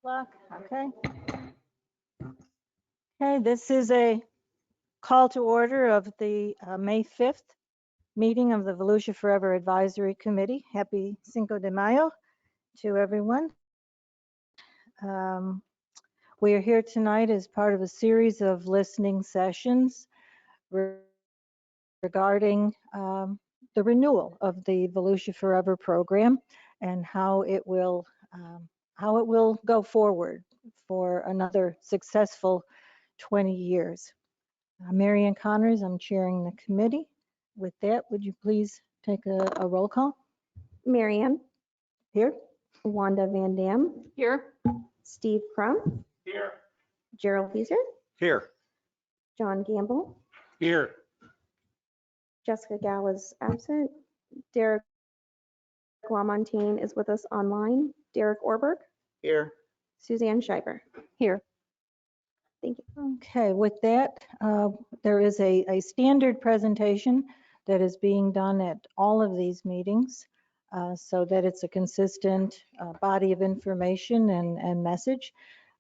Okay. Okay, this is a call to order of the May 5th meeting of the Volusia Forever Advisory Committee. Happy Cinco de Mayo to everyone. We are here tonight as part of a series of listening sessions regarding the renewal of the Volusia Forever program and how it will go forward for another successful 20 years. Marianne Connors, I'm chairing the committee. With that, would you please take a roll call? Marianne. Here. Wanda Van Dam. Here. Steve Crum. Here. Gerald Fieser. Here. John Gamble. Here. Jessica Gow is absent. Derek Lamontagne is with us online. Derek Orberg. Here. Suzanne Schreiber. Here. Thank you. Okay, with that, there is a standard presentation that is being done at all of these meetings so that it's a consistent body of information and message.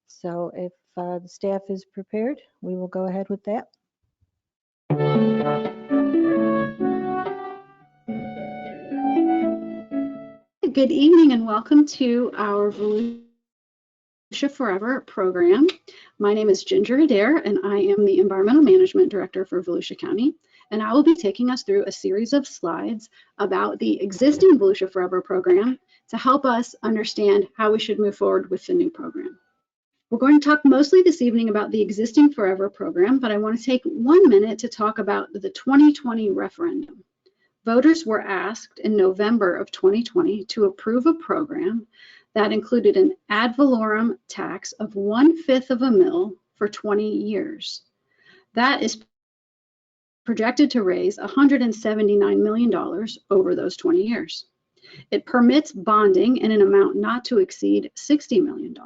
So if the staff is prepared, we will go ahead with that. Good evening and welcome to our Volusia Forever program. My name is Ginger Adair and I am the Environmental Management Director for Volusia County. And I will be taking us through a series of slides about the existing Volusia Forever program to help us understand how we should move forward with the new program. We're going to talk mostly this evening about the existing Forever program, but I want to take 1 minute to talk about the 2020 referendum. Voters were asked in November of 2020 to approve a program that included an ad valorem tax of 1/5 of a mil for 20 years. That is projected to raise $179 million over those 20 years. It permits bonding in an amount not to exceed $60 million.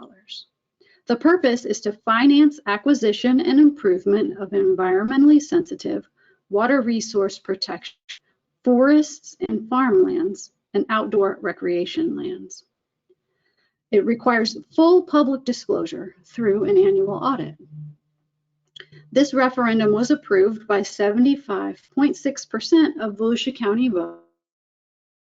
The purpose is to finance acquisition and improvement of environmentally sensitive water resource protection, forests and farmlands, and outdoor recreation lands. It requires full public disclosure through an annual audit. This referendum was approved by 75.6% of Volusia County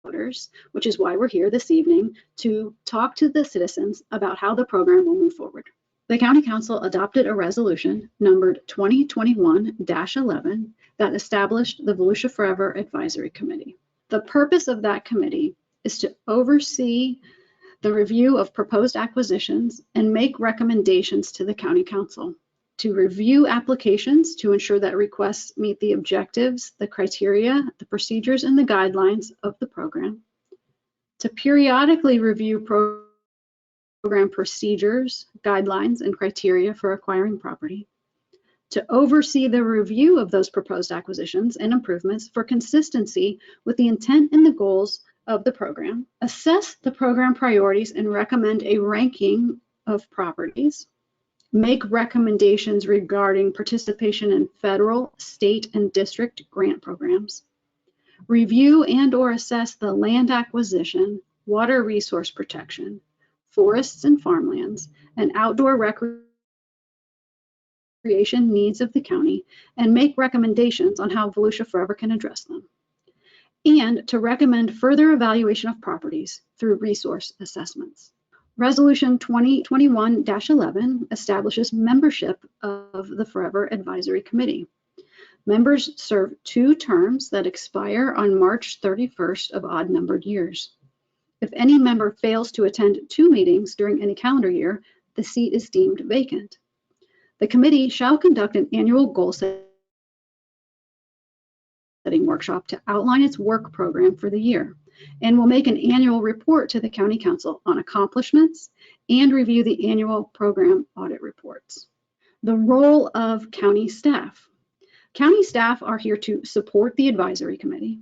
voters, which is why we're here this evening to talk to the citizens about how the program will move forward. The County Council adopted a resolution numbered 2021-11 that established the Volusia Forever Advisory Committee. The purpose of that committee is to oversee the review of proposed acquisitions and make recommendations to the County Council, to review applications to ensure that requests meet the objectives, the criteria, the procedures, and the guidelines of the program, to periodically review program procedures, guidelines, and criteria for acquiring property, to oversee the review of those proposed acquisitions and improvements for consistency with the intent and the goals of the program, assess the program priorities and recommend a ranking of properties, make recommendations regarding participation in federal, state, and district grant programs, review and or assess the land acquisition, water resource protection, forests and farmlands, and outdoor recreation needs of the county, and make recommendations on how Volusia Forever can address them, and to recommend further evaluation of properties through resource assessments. Resolution 2021-11 establishes membership of the Forever Advisory Committee. Members serve 2 terms that expire on March 31st of odd-numbered years. If any member fails to attend 2 meetings during any calendar year, the seat is deemed vacant. The committee shall conduct an annual goal-setting workshop to outline its work program for the year, and will make an annual report to the County Council on accomplishments and review the annual program audit reports. The role of county staff. County staff are here to support the advisory committee,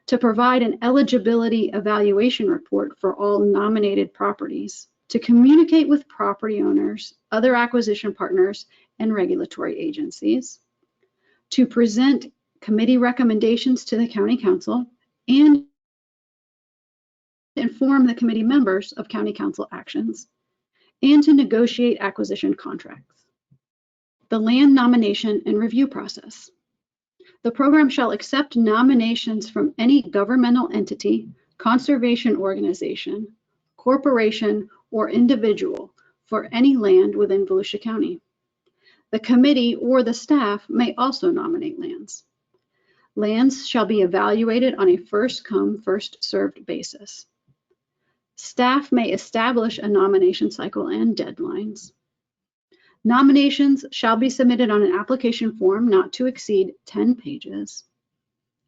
to provide an eligibility evaluation report for all nominated properties, to communicate with property owners, other acquisition partners, and regulatory agencies, to present committee recommendations to the County Council, and inform the committee members of County Council actions, and to negotiate acquisition contracts. The land nomination and review process. The program shall accept nominations from any governmental entity, conservation organization, corporation, or individual for any land within Volusia County. The committee or the staff may also nominate lands. Lands shall be evaluated on a first-come, first-served basis. Staff may establish a nomination cycle and deadlines. Nominations shall be submitted on an application form not to exceed 10 pages.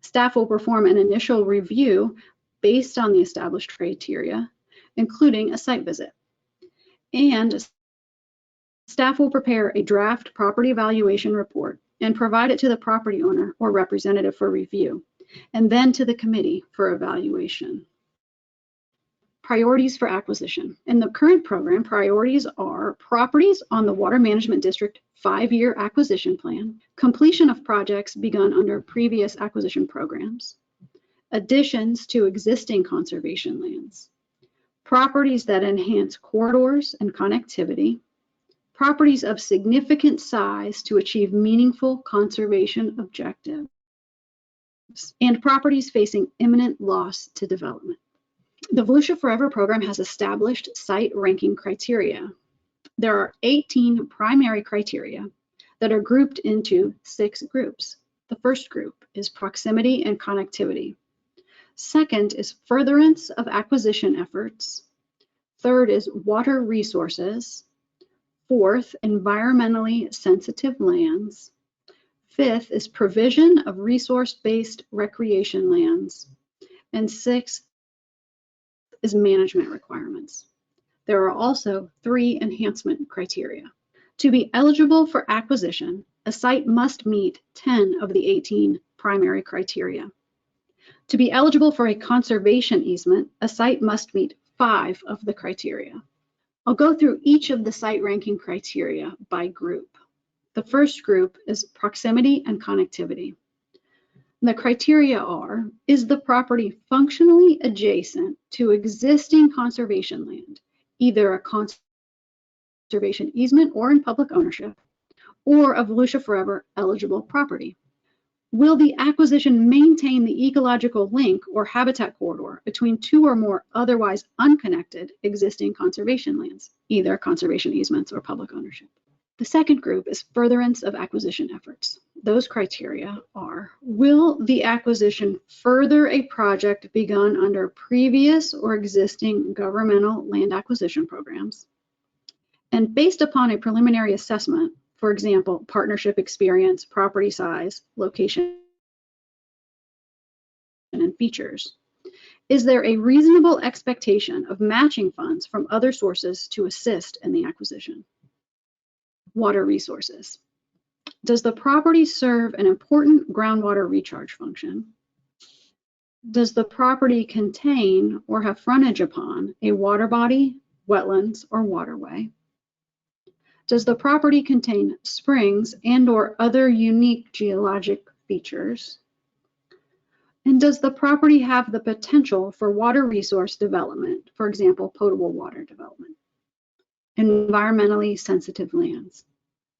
Staff will perform an initial review based on the established criteria, including a site visit. And staff will prepare a draft property evaluation report and provide it to the property owner or representative for review, and then to the committee for evaluation. Priorities for acquisition. In the current program, priorities are properties on the Water Management District 5-year acquisition plan, completion of projects begun under previous acquisition programs, additions to existing conservation lands, properties that enhance corridors and connectivity, properties of significant size to achieve meaningful conservation objectives, and properties facing imminent loss to development. The Volusia Forever program has established site ranking criteria. There are 18 primary criteria that are grouped into 6 groups. The first group is proximity and connectivity. Second is furtherance of acquisition efforts. Third is water resources. Fourth, environmentally sensitive lands. Fifth is provision of resource-based recreation lands. And sixth is management requirements. There are also 3 enhancement criteria. To be eligible for acquisition, a site must meet 10 of the 18 primary criteria. To be eligible for a conservation easement, a site must meet 5 of the criteria. I'll go through each of the site ranking criteria by group. The first group is proximity and connectivity. The criteria are, is the property functionally adjacent to existing conservation land, either a conservation easement or in public ownership, or a Volusia Forever eligible property? Will the acquisition maintain the ecological link or habitat corridor between 2 or more otherwise unconnected existing conservation lands, either conservation easements or public ownership? The second group is furtherance of acquisition efforts. Those criteria are, will the acquisition further a project begun under previous or existing governmental land acquisition programs? And based upon a preliminary assessment, for example, partnership experience, property size, location, and features, is there a reasonable expectation of matching funds from other sources to assist in the acquisition? Water resources. Does the property serve an important groundwater recharge function? Does the property contain or have frontage upon a water body, wetlands, or waterway? Does the property contain springs and/or other unique geologic features? And does the property have the potential for water resource development, for example, potable water development? Environmentally sensitive lands.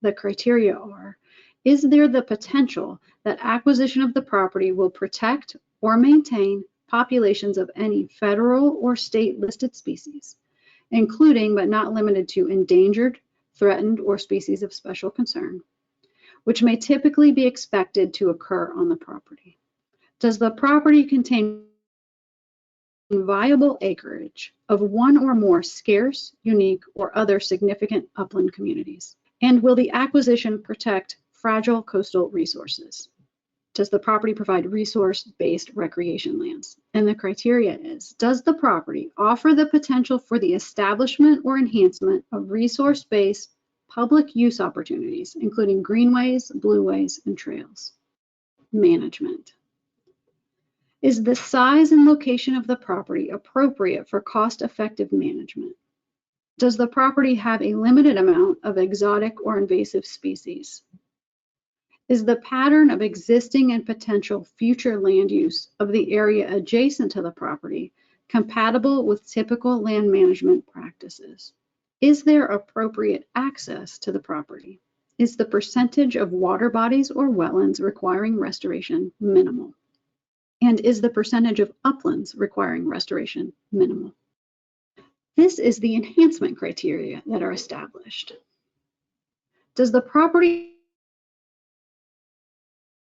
The criteria are, is there the potential that acquisition of the property will protect or maintain populations of any federal or state listed species, including but not limited to endangered, threatened, or species of special concern, which may typically be expected to occur on the property? Does the property contain viable acreage of 1 or more scarce, unique, or other significant upland communities? And will the acquisition protect fragile coastal resources? Does the property provide resource-based recreation lands? And the criteria is, does the property offer the potential for the establishment or enhancement of resource-based public use opportunities, including greenways, blueways, and trails? Management. Is the size and location of the property appropriate for cost-effective management? Does the property have a limited amount of exotic or invasive species? Is the pattern of existing and potential future land use of the area adjacent to the property compatible with typical land management practices? Is there appropriate access to the property? Is the percentage of water bodies or wetlands requiring restoration minimal? And is the percentage of uplands requiring restoration minimal? This is the enhancement criteria that are established. Does the property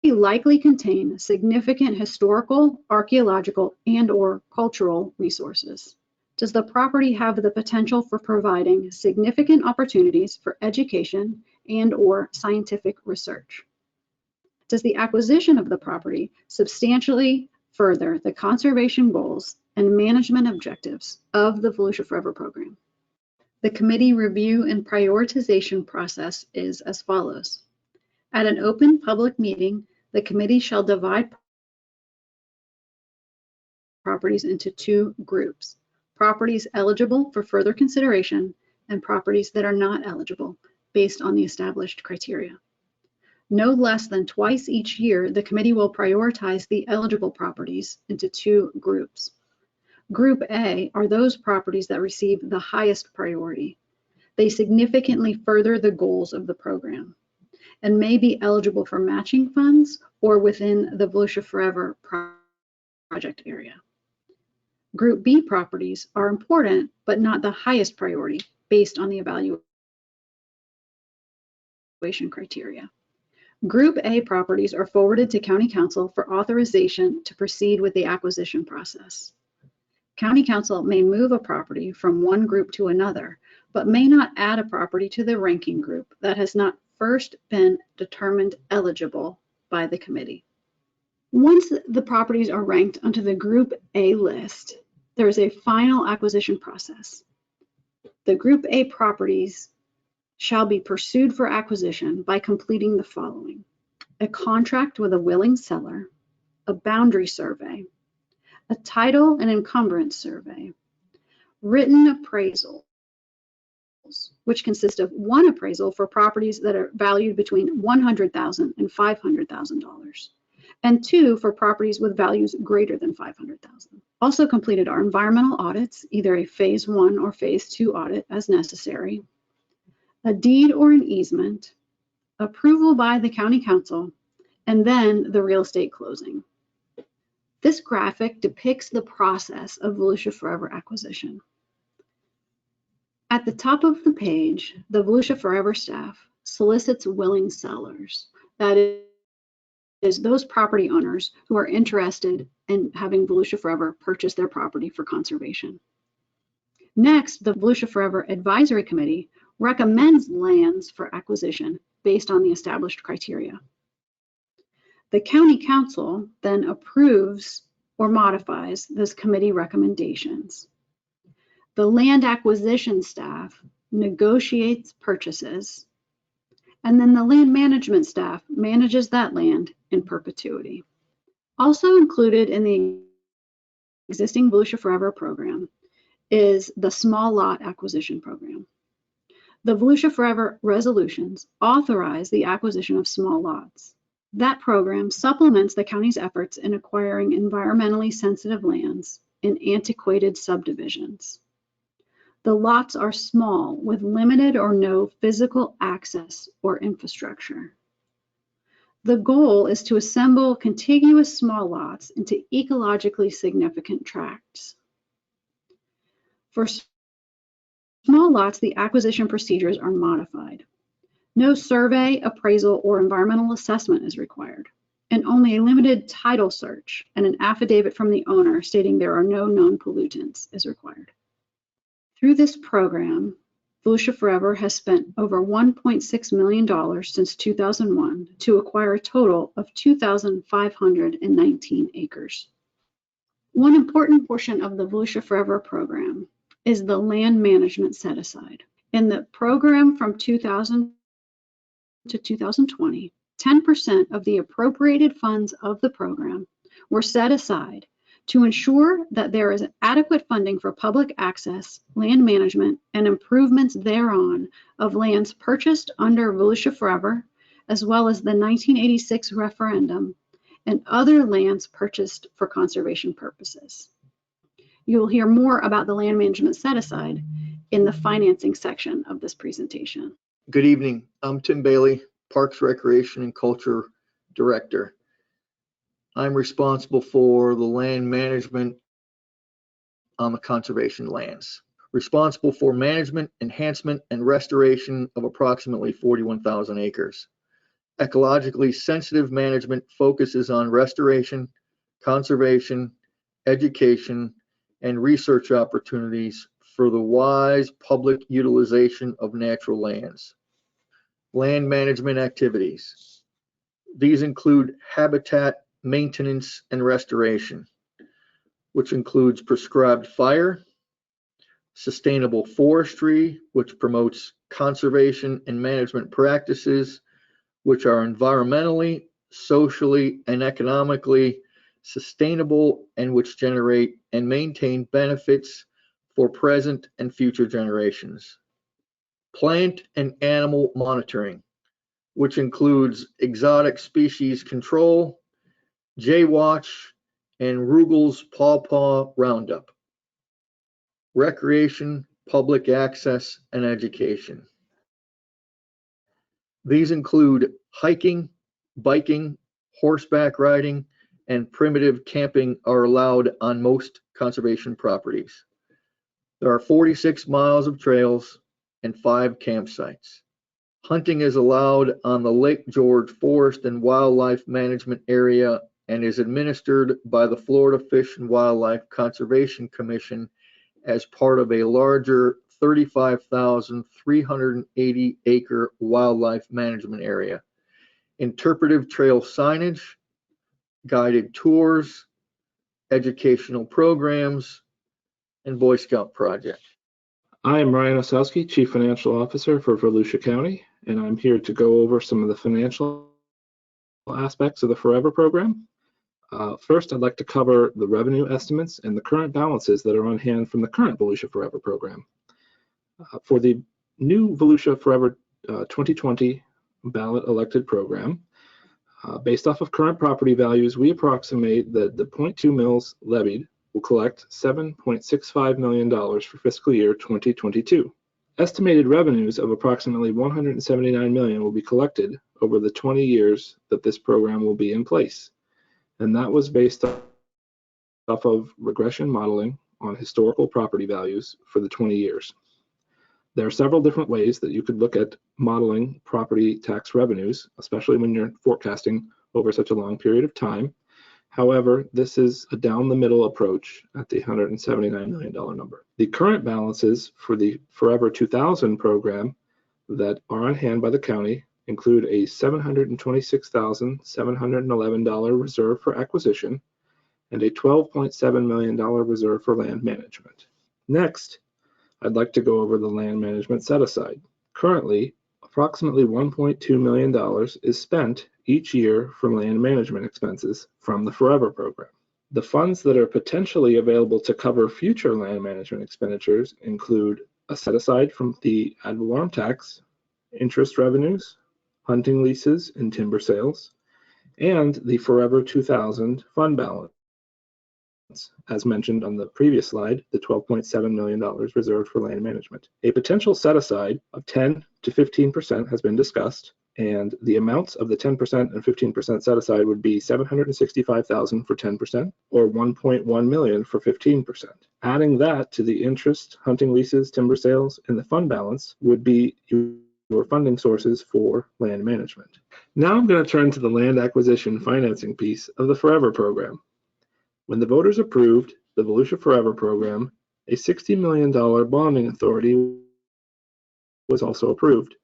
likely contain significant historical, archaeological, and/or cultural resources? Does the property have the potential for providing significant opportunities for education and/or scientific research? Does the acquisition of the property substantially further the conservation goals and management objectives of the Volusia Forever program? The committee review and prioritization process is as follows. At an open public meeting, the committee shall divide properties into two groups: properties eligible for further consideration and properties that are not eligible based on the established criteria. No less than twice each year, the committee will prioritize the eligible properties into two groups. Group A are those properties that receive the highest priority. They significantly further the goals of the program and may be eligible for matching funds or within the Volusia Forever project area. Group B properties are important, but not the highest priority based on the evaluation criteria. Group A properties are forwarded to County Council for authorization to proceed with the acquisition process. County Council may move a property from one group to another, but may not add a property to the ranking group that has not first been determined eligible by the committee. Once the properties are ranked onto the Group A list, there is a final acquisition process. The Group A properties shall be pursued for acquisition by completing the following: a contract with a willing seller, a boundary survey, a title and encumbrance survey, written appraisals, which consist of one appraisal for properties that are valued between $100,000 and $500,000, and two for properties with values greater than $500,000. Also completed are environmental audits, either a phase 1 or phase 2 audit as necessary, a deed or an easement, approval by the County Council, and then the real estate closing. This graphic depicts the process of Volusia Forever acquisition. At the top of the page, the Volusia Forever staff solicits willing sellers. That is those property owners who are interested in having Volusia Forever purchase their property for conservation. Next, the Volusia Forever Advisory Committee recommends lands for acquisition based on the established criteria. The County Council then approves or modifies those committee recommendations. The land acquisition staff negotiates purchases, and then the land management staff manages that land in perpetuity. Also included in the existing Volusia Forever program is the small lot acquisition program. The Volusia Forever resolutions authorize the acquisition of small lots. That program supplements the county's efforts in acquiring environmentally sensitive lands in antiquated subdivisions. The lots are small with limited or no physical access or infrastructure. The goal is to assemble contiguous small lots into ecologically significant tracts. For small lots, the acquisition procedures are modified. No survey, appraisal, or environmental assessment is required, and only a limited title search and an affidavit from the owner stating there are no known pollutants is required. Through this program, Volusia Forever has spent over $1.6 million since 2001 to acquire a total of 2,519 acres. One important portion of the Volusia Forever program is the land management set-aside. In the program from 2000 to 2020, 10% of the appropriated funds of the program were set aside to ensure that there is adequate funding for public access, land management, and improvements thereon of lands purchased under Volusia Forever, as well as the 1986 referendum and other lands purchased for conservation purposes. You will hear more about the land management set aside in the financing section of this presentation. Good evening. I'm Tim Bailey, Parks, Recreation, and Culture Director. I'm responsible for the land management on the conservation lands. Responsible for management, enhancement, and restoration of approximately 41,000 acres. Ecologically sensitive management focuses on restoration, conservation, education, and research opportunities for the wise public utilization of natural lands. Land management activities. These include habitat maintenance and restoration, which includes prescribed fire, sustainable forestry, which promotes conservation and management practices which are environmentally, socially, and economically sustainable and which generate and maintain benefits for present and future generations. Plant and animal monitoring, which includes exotic species control, Jay-Watch, and Rugel's Pawpaw Roundup. Recreation, public access, and education. These include hiking, biking, horseback riding, and primitive camping are allowed on most conservation properties. There are 46 miles of trails and 5 campsites. Hunting is allowed on the Lake George Forest and Wildlife Management Area and is administered by the Florida Fish and Wildlife Conservation Commission as part of a larger 35,380 acre wildlife management area. Interpretive trail signage, guided tours, educational programs, and Boy Scout project. I am Ryan Osowski, Chief Financial Officer for Volusia County, and I'm here to go over some of the financial aspects of the Forever program. First, I'd like to cover the revenue estimates and the current balances that are on hand from the current Volusia Forever program. For the new Volusia Forever 2020 ballot elected program, based off of current property values, we approximate that the 0.2 mills levied will collect $7.65 million for fiscal year 2022. Estimated revenues of approximately $179 million will be collected over the 20 years that this program will be in place. And that was based off of regression modeling on historical property values for the 20 years. There are several different ways that you could look at modeling property tax revenues, especially when you're forecasting over such a long period of time. However, this is a down the middle approach at the $179 million number. The current balances for the Forever 2000 program that are on hand by the county include a $726,711 reserve for acquisition and a $12.7 million reserve for land management. Next, I'd like to go over the land management set aside. Currently, approximately $1.2 million is spent each year for land management expenses from the Forever program. The funds that are potentially available to cover future land management expenditures include a set aside from the ad valorem tax, interest revenues, hunting leases and timber sales, and the Forever 2000 fund balance. As mentioned on the previous slide, the $12.7 million reserved for land management. A potential set aside of 10 to 15% has been discussed, and the amounts of the 10% and 15% set aside would be $765,000 for 10% or $1.1 million for 15%. Adding that to the interest, hunting leases, timber sales, and the fund balance would be your funding sources for land management. Now I'm going to turn to the land acquisition financing piece of the Forever program. When the voters approved the Volusia Forever program, a $60 million bonding authority was also approved.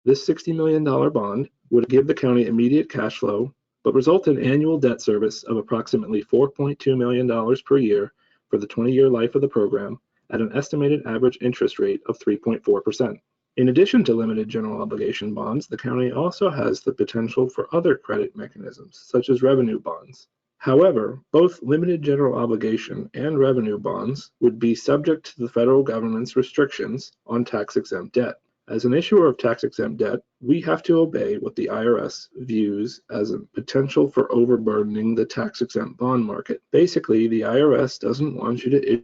This $60 million bond would give the county immediate cash flow, but result in annual debt service of approximately $4.2 million per year for the 20-year life of the program at an estimated average interest rate of 3.4%. In addition to limited general obligation bonds, the county also has the potential for other credit mechanisms, such as revenue bonds. However, both limited general obligation and revenue bonds would be subject to the federal government's restrictions on tax-exempt debt. As an issuer of tax-exempt debt, we have to obey what the IRS views as a potential for overburdening the tax-exempt bond market. Basically, the IRS doesn't want you to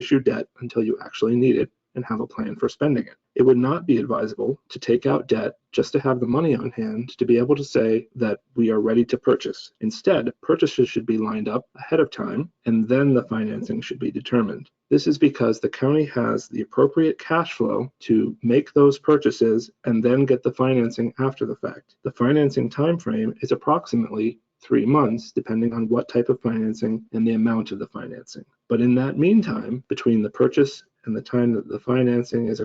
issue debt until you actually need it and have a plan for spending it. It would not be advisable to take out debt just to have the money on hand to be able to say that we are ready to purchase. Instead, purchases should be lined up ahead of time, and then the financing should be determined. This is because the county has the appropriate cash flow to make those purchases and then get the financing after the fact. The financing time frame is approximately 3 months, depending on what type of financing and the amount of the financing. But in that meantime, between the purchase and the time that the financing is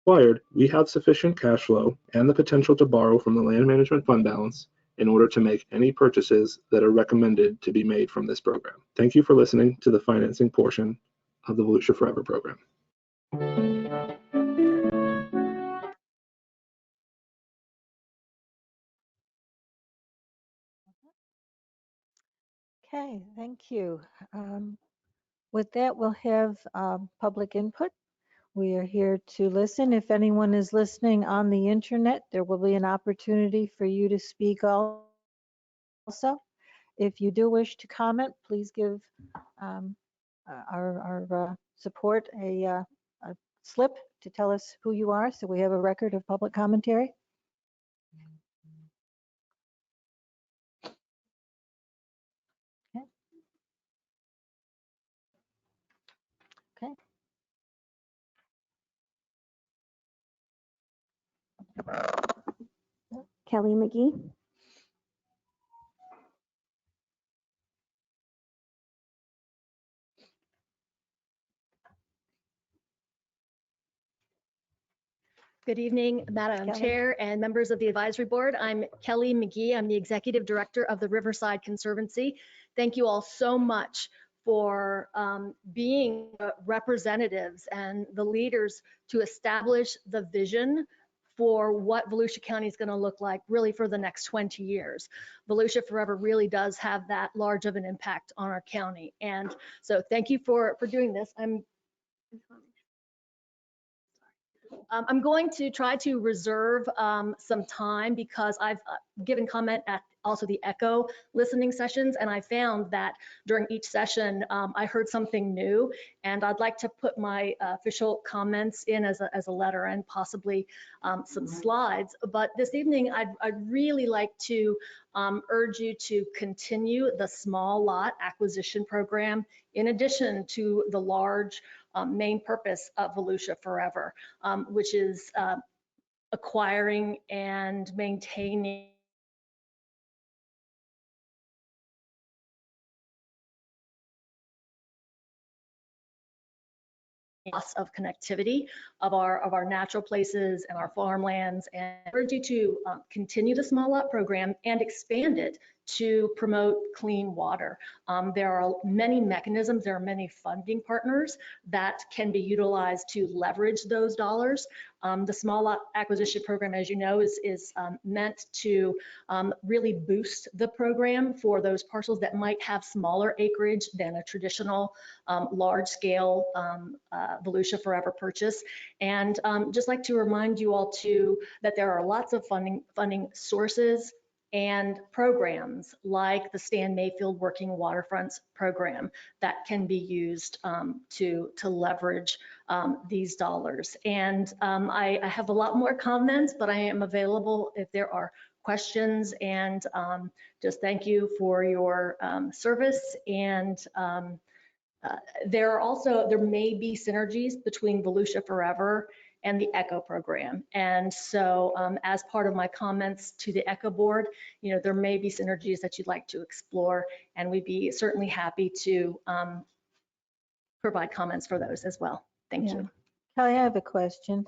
acquired, we have sufficient cash flow and the potential to borrow from the land management fund balance in order to make any purchases that are recommended to be made from this program. Thank you for listening to the financing portion of the Volusia Forever program. Okay, thank you. With that, we'll have public input. We are here to listen. If anyone is listening on the internet, there will be an opportunity for you to speak also. If you do wish to comment, please give um, our support a slip to tell us who you are so we have a record of public commentary. Okay. Okay. Kelly McGee. Good evening, Madam Kelly. Chair and members of the Advisory Board. I'm Kelly McGee. I'm the Executive Director of the Riverside Conservancy. Thank you all so much for being representatives and the leaders to establish the vision for what Volusia County is going to look like really for the next 20 years. Volusia Forever really does have that large of an impact on our county. And so thank you for doing this. I'm going to try to reserve some time because I've given comment at also the ECHO listening sessions, and I found that during each session I heard something new, and I'd like to put my official comments in as a letter and possibly some slides. But this evening I'd really like to urge you to continue the small lot acquisition program in addition to the large main purpose of Volusia Forever, which is acquiring and maintaining loss of connectivity of our natural places and our farmlands, and I urge you to continue the small lot program and expand it to promote clean water. There are many mechanisms, there are many funding partners that can be utilized to leverage those dollars. The small lot acquisition program, as you know, is meant to really boost the program for those parcels that might have smaller acreage than a traditional large scale Volusia Forever purchase. And just like to remind you all too that there are lots of funding sources and programs like the Stan Mayfield Working Waterfronts program that can be used to leverage these dollars. And I have a lot more comments, but I am available if there are questions, and just thank you for your service. And there may be synergies between Volusia Forever and the ECHO program. And so as part of my comments to the ECHO board, you know, there may be synergies that you'd like to explore, and we'd be certainly happy to provide comments for those as well. Thank you. Kelly, I have a question.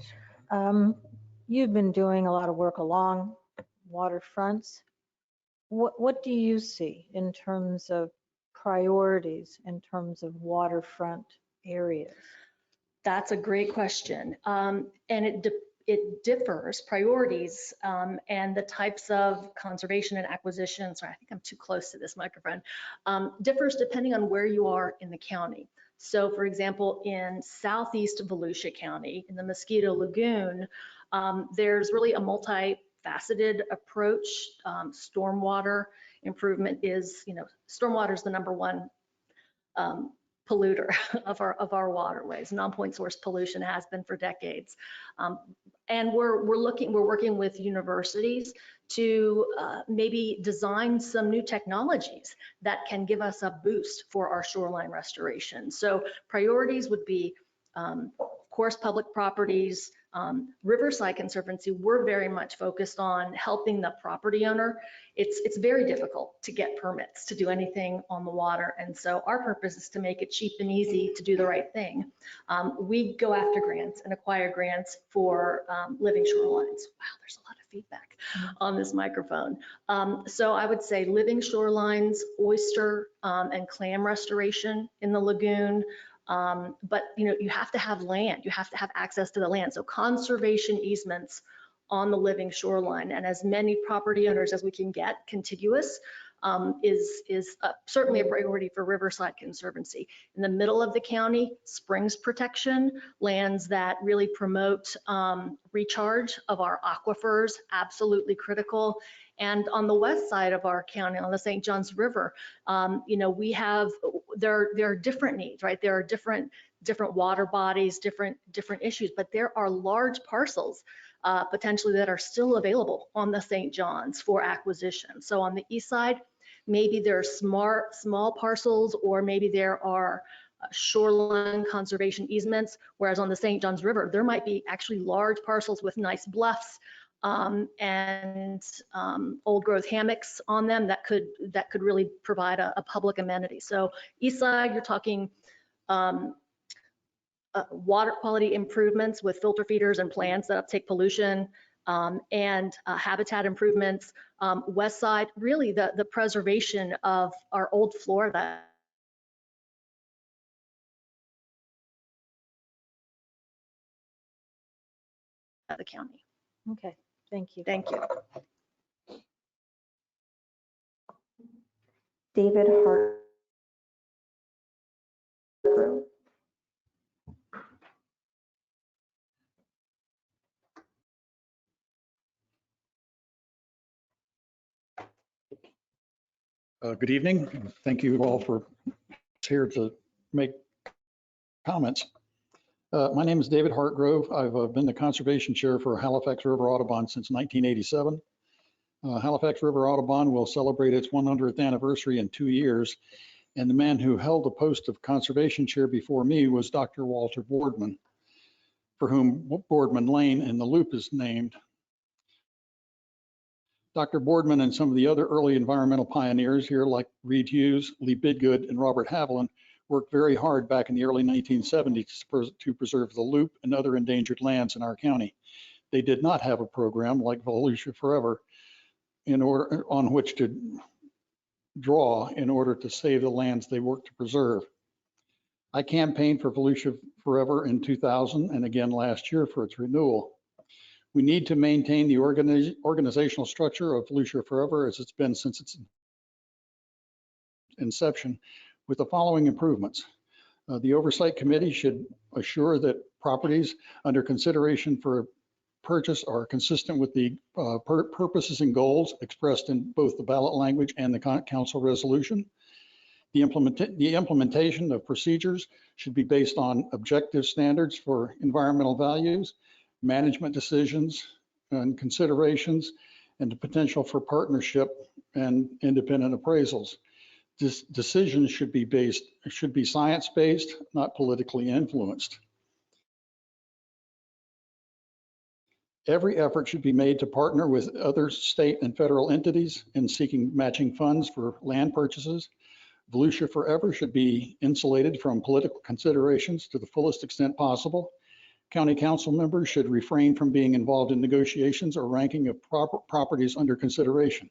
You've been doing a lot of work along waterfronts. What do you see in terms of priorities in terms of waterfront areas? That's a great question. And it differs, priorities and the types of conservation and acquisition, sorry, I think I'm too close to this microphone, differs depending on where you are in the county. So for example, in southeast Volusia County, in the Mosquito Lagoon, there's really a multifaceted approach. Stormwater improvement is, you know, stormwater is the #1 polluter of our waterways. Non-point source pollution has been for decades. And we're working with universities to maybe design some new technologies that can give us a boost for our shoreline restoration. So priorities would be, of course, public properties. Riverside Conservancy, we're very much focused on helping the property owner. It's very difficult to get permits to do anything on the water. And so our purpose is to make it cheap and easy to do the right thing. We go after grants and acquire grants for living shorelines. Wow, there's a lot of feedback on this microphone. So I would say living shorelines, oyster and clam restoration in the lagoon. But you have to have land, you have to have access to the land. So conservation easements on the living shoreline, and as many property owners as we can get contiguous is certainly a priority for Riverside Conservancy. In the middle of the county, springs protection, lands that really promote recharge of our aquifers, absolutely critical. And on the west side of our county, on the St. Johns River, we have, there are different needs, right? There are different water bodies, different issues, but there are large parcels potentially that are still available on the St. Johns for acquisition. So on the east side, maybe there are small parcels, or maybe there are shoreline conservation easements, whereas on the St. Johns River, there might be actually large parcels with nice bluffs and old growth hammocks on them that could really provide a public amenity. So east side, you're talking water quality improvements with filter feeders and plants that uptake pollution, and habitat improvements. West side, really the preservation of our old flora of the county. Okay, thank you. Thank you. David Hartgrove. Good evening. Thank you all for here to make comments. My name is David Hartgrove. I've been the conservation chair for Halifax River Audubon since 1987. Halifax River Audubon will celebrate its 100th anniversary in 2 years, and the man who held the post of conservation chair before me was Dr. Walter Boardman, for whom Boardman Lane in the Loop is named. Dr. Boardman and some of the other early environmental pioneers here, like Reed Hughes, Lee Bidgood, and Robert Haviland, worked very hard back in the early 1970s to preserve the Loop and other endangered lands in our county. They did not have a program like Volusia Forever on which to draw in order to save the lands they worked to preserve. I campaigned for Volusia Forever in 2000 and again last year for its renewal. We need to maintain the organizational structure of Volusia Forever as it's been since its inception, with the following improvements. The Oversight Committee should assure that properties under consideration for purchase are consistent with the purposes and goals expressed in both the ballot language and the council resolution. The implementation of procedures should be based on objective standards for environmental values, management decisions and considerations, and the potential for partnership and independent appraisals. Decisions should be science-based, not politically influenced. Every effort should be made to partner with other state and federal entities in seeking matching funds for land purchases. Volusia Forever should be insulated from political considerations to the fullest extent possible. County council members should refrain from being involved in negotiations or ranking of properties under consideration.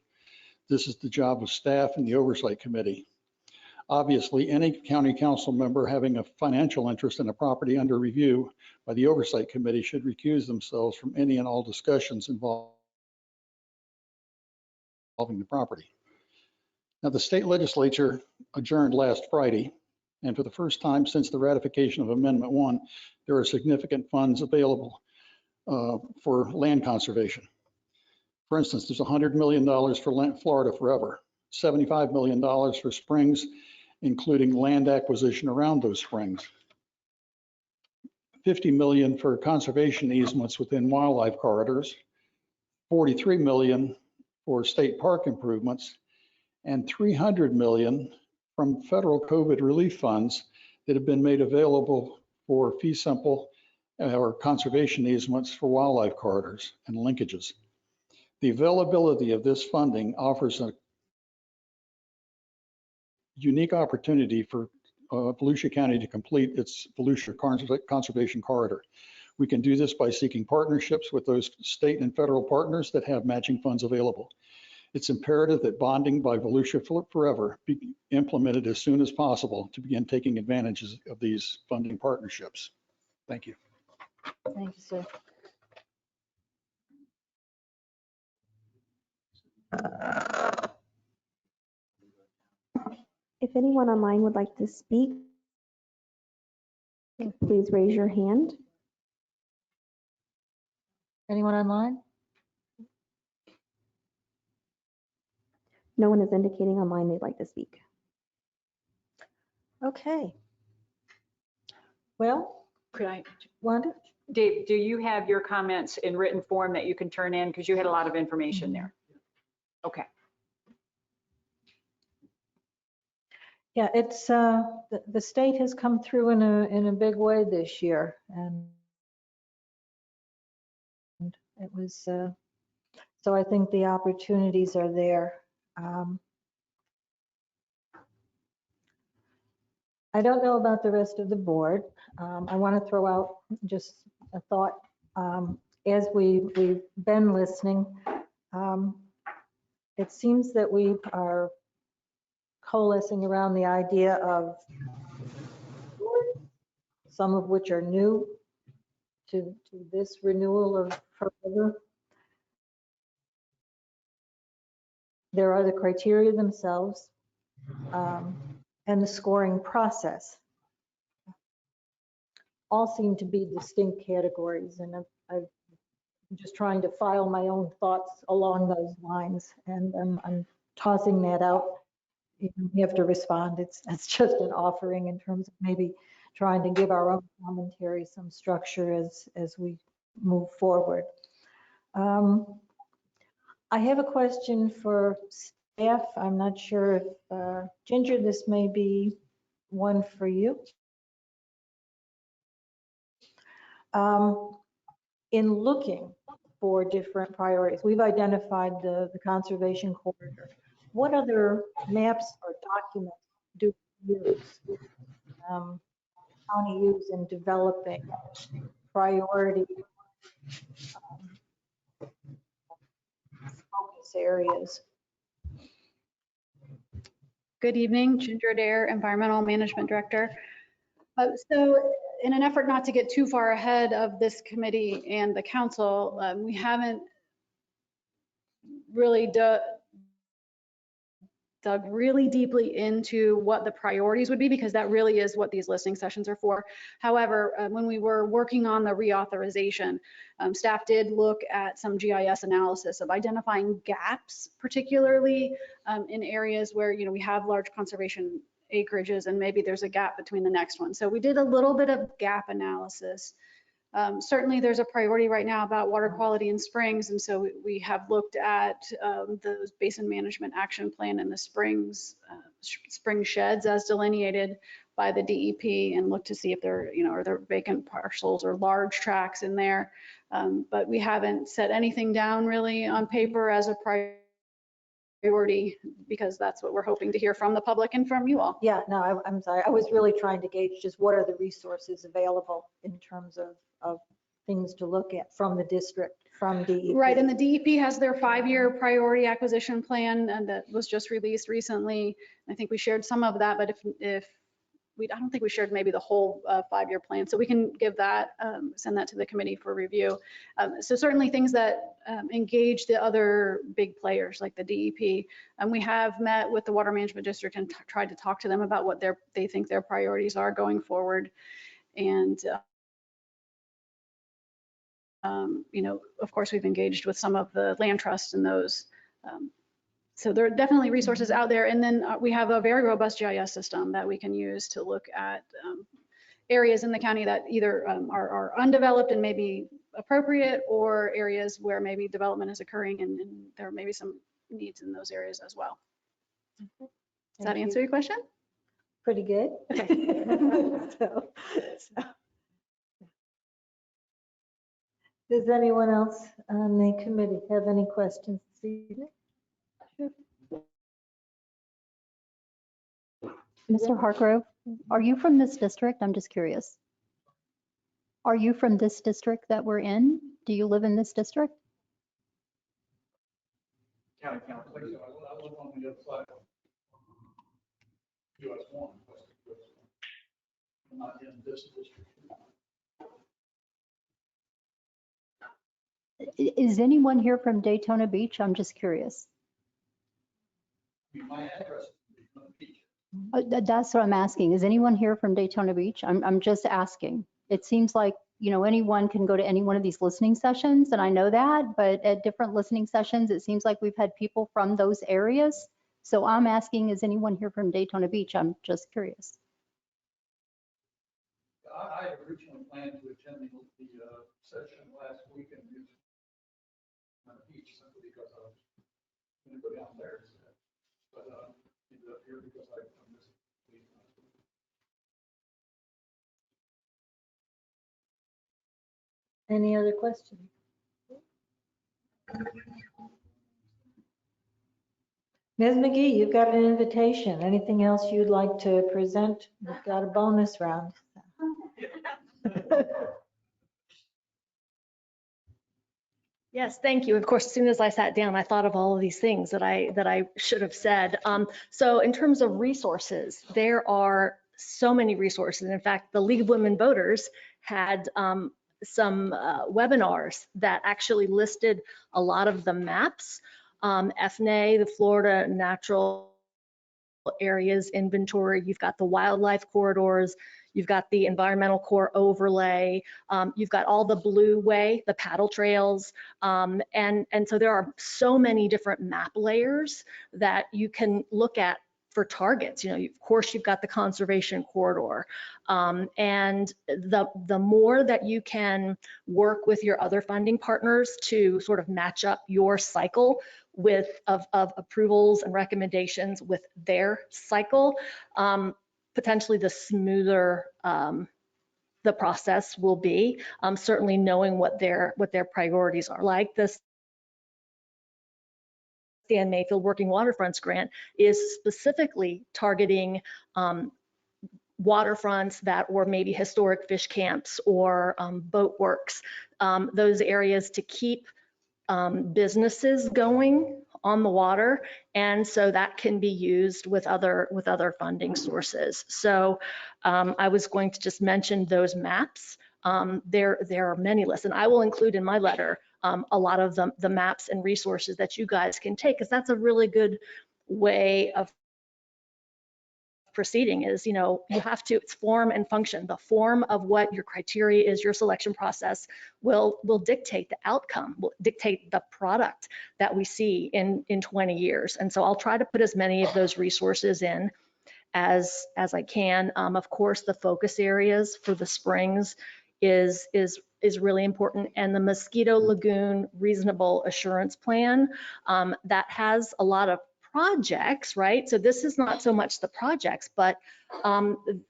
This is the job of staff and the Oversight Committee. Obviously, any county council member having a financial interest in a property under review by the Oversight Committee should recuse themselves from any and all discussions involving the property. Now, the state legislature adjourned last Friday, and for the first time since the ratification of Amendment 1, there are significant funds available for land conservation. For instance, there's $100 million for Florida Forever, $75 million for springs, including land acquisition around those springs. 50 million for conservation easements within wildlife corridors, 43 million for state park improvements, and 300 million from federal COVID relief funds that have been made available for fee simple or conservation easements for wildlife corridors and linkages. The availability of this funding offers a unique opportunity for Volusia County to complete its Volusia Conservation Corridor. We can do this by seeking partnerships with those state and federal partners that have matching funds available. It's imperative that bonding by Volusia Forever be implemented as soon as possible to begin taking advantages of these funding partnerships. Thank you. Thank you, sir. If anyone online would like to speak, please raise your hand. Anyone online? No one is indicating online they'd like to speak. Okay. Well, Could I, Wanda? Dave, do you have your comments in written form that you can turn in? Because you had a lot of information there. Okay. Yeah, it's the state has come through in a big way this year, and it was so I think the opportunities are there. I don't know about the rest of the board. I want to throw out just a thought as we've been listening. It seems that we are coalescing around the idea of some of which are new to this renewal of forever. There are the criteria themselves and the scoring process. All seem to be distinct categories, and I'm just trying to file my own thoughts along those lines, and I'm tossing that out. You have to respond. It's just an offering in terms of maybe trying to give our own commentary some structure as we move forward. I have a question for staff. I'm not sure if Ginger, this may be one for you. In looking for different priorities, we've identified the conservation corridor. What other maps or documents do we use, county use in developing priority focus areas? Good evening, Ginger Adair, Environmental Management Director. So in an effort not to get too far ahead of this committee and the council, we haven't really dug really deeply into what the priorities would be, because that really is what these listening sessions are for. However, when we were working on the reauthorization, staff did look at some GIS analysis of identifying gaps, particularly in areas where we have large conservation acreages and maybe there's a gap between the next one. So we did a little bit of gap analysis. Certainly there's a priority right now about water quality in springs, and so we have looked at the basin management action plan and the spring sheds as delineated by the DEP, and look to see if there are there vacant parcels or large tracts in there. But we haven't set anything down really on paper as a priority, because that's what we're hoping to hear from the public and from you all. Yeah, no, I'm sorry. I was really trying to gauge just what are the resources available in terms of things to look at from the district, from DEP. Right, and the DEP has their 5-year priority acquisition plan, and that was just released recently. I think we shared some of that, but if I don't think we shared maybe the whole 5-year plan. So we can give that, send that to the committee for review. So certainly things that engage the other big players like the DEP. And we have met with the Water Management District and tried to talk to them about what they think their priorities are going forward. And of course, we've engaged with some of the land trusts and those. So there are definitely resources out there. And then we have a very robust GIS system that we can use to look at areas in the county that either are undeveloped and maybe appropriate, or areas where maybe development is occurring and there may be some needs in those areas as well. Does that answer your question? Pretty good. So, does anyone else on the committee have any questions this evening? Sure. Mr. Hargrove, are you from this district? I'm just curious. Are you from this district that we're in? Do you live in this district? County council. I live on the other side of US 1. I'm not in this district. Is anyone here from Daytona Beach? I'm just curious. My address is Daytona Beach. That's what I'm asking. Is anyone here from Daytona Beach? I'm just asking. It seems like, you know, anyone can go to any one of these listening sessions, and I know that, but at different listening sessions, it seems like we've had people from those areas. So I'm asking, is anyone here from Daytona Beach? I'm just curious. I had originally planned to attend the session last week and on the beach simply because I was going to go down there instead. But ended up here because I'm missing. Any other questions? Ms. McGee, you've got an invitation. Anything else you'd like to present? We've got a bonus round. Yes, thank you. Of course, as soon as I sat down, I thought of all of these things that I should have said. So in terms of resources, there are so many resources. In fact, the League of Women Voters had some webinars that actually listed a lot of the maps. FNA, the Florida Natural Areas Inventory, you've got the wildlife corridors, you've got the environmental core overlay, you've got all the blue way, the paddle trails, and so there are so many different map layers that you can look at for targets. You know, of course, you've got the conservation corridor, and the more that you can work with your other funding partners to sort of match up your cycle of approvals and recommendations with their cycle, potentially the smoother the process will be. Certainly knowing what their priorities are. Like this Dan Mayfield Working Waterfronts grant is specifically targeting waterfronts that were maybe historic fish camps or boat works, those areas to keep businesses going on the water, and so that can be used with other funding sources. So I was going to just mention those maps. There are many lists, and I will include in my letter a lot of the maps and resources that you guys can take, because that's a really good way of proceeding. Is, you know, you have to, it's form and function. The form of what your criteria is, your selection process will dictate the outcome, will dictate the product that we see in 20 years. And so I'll try to put as many of those resources in as I can. Of course, the focus areas for the springs is really important, and the Mosquito Lagoon Reasonable Assurance Plan that has a lot of projects, right? So this is not so much the projects, but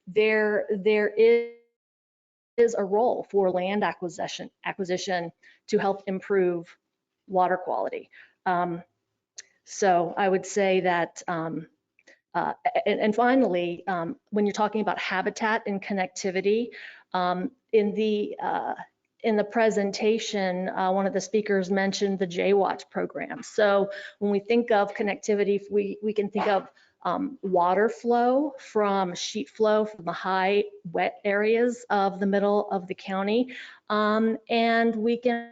there is a role for land acquisition to help improve water quality. So I would say that, and finally, when you're talking about habitat and connectivity, in the presentation, one of the speakers mentioned the J-Watch program. So when we think of connectivity, we can think of water flow from sheet flow from the high wet areas of the middle of the county. And we can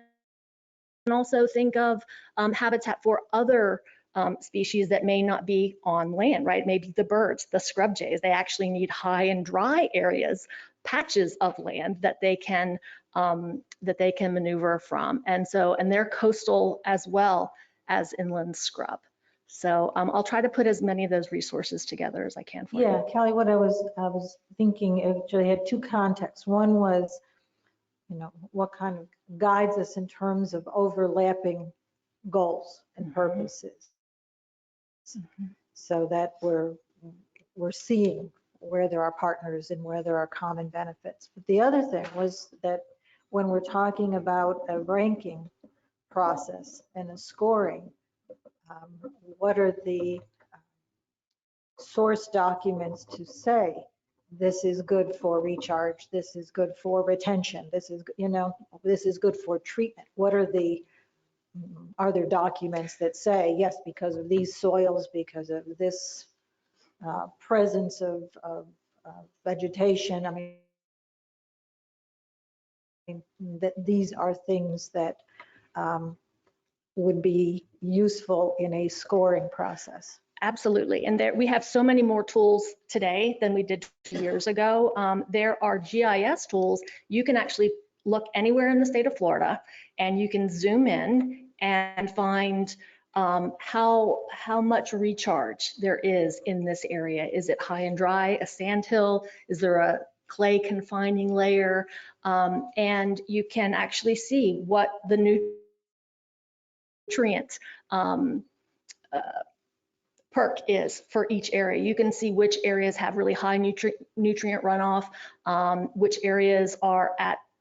also think of habitat for other species that may not be on land, right? Maybe the birds, the scrub jays, they actually need high and dry areas, patches of land that they can maneuver from. And so, and they're coastal as well as inland scrub. So I'll try to put as many of those resources together as I can for Yeah, you. Kelly, what I was thinking, actually had two contexts. One was, what kind of guides us in terms of overlapping goals and purposes, so that we're seeing where there are partners and where there are common benefits. But the other thing was that when we're talking about a ranking process and a scoring, what are the source documents to say this is good for recharge, this is good for retention, this is, this is good for treatment? What are there documents that say, yes, because of these soils, because of this presence of vegetation, I mean, that these are things that would be useful in a scoring process. Absolutely. And we have so many more tools today than we did 2 years ago. There are GIS tools. You can actually look anywhere in the state of Florida and you can zoom in and find how much recharge there is in this area. Is it high and dry, a sandhill? Is there a clay confining layer? And you can actually see what the nutrient perk is for each area. You can see which areas have really high nutrient runoff, which areas are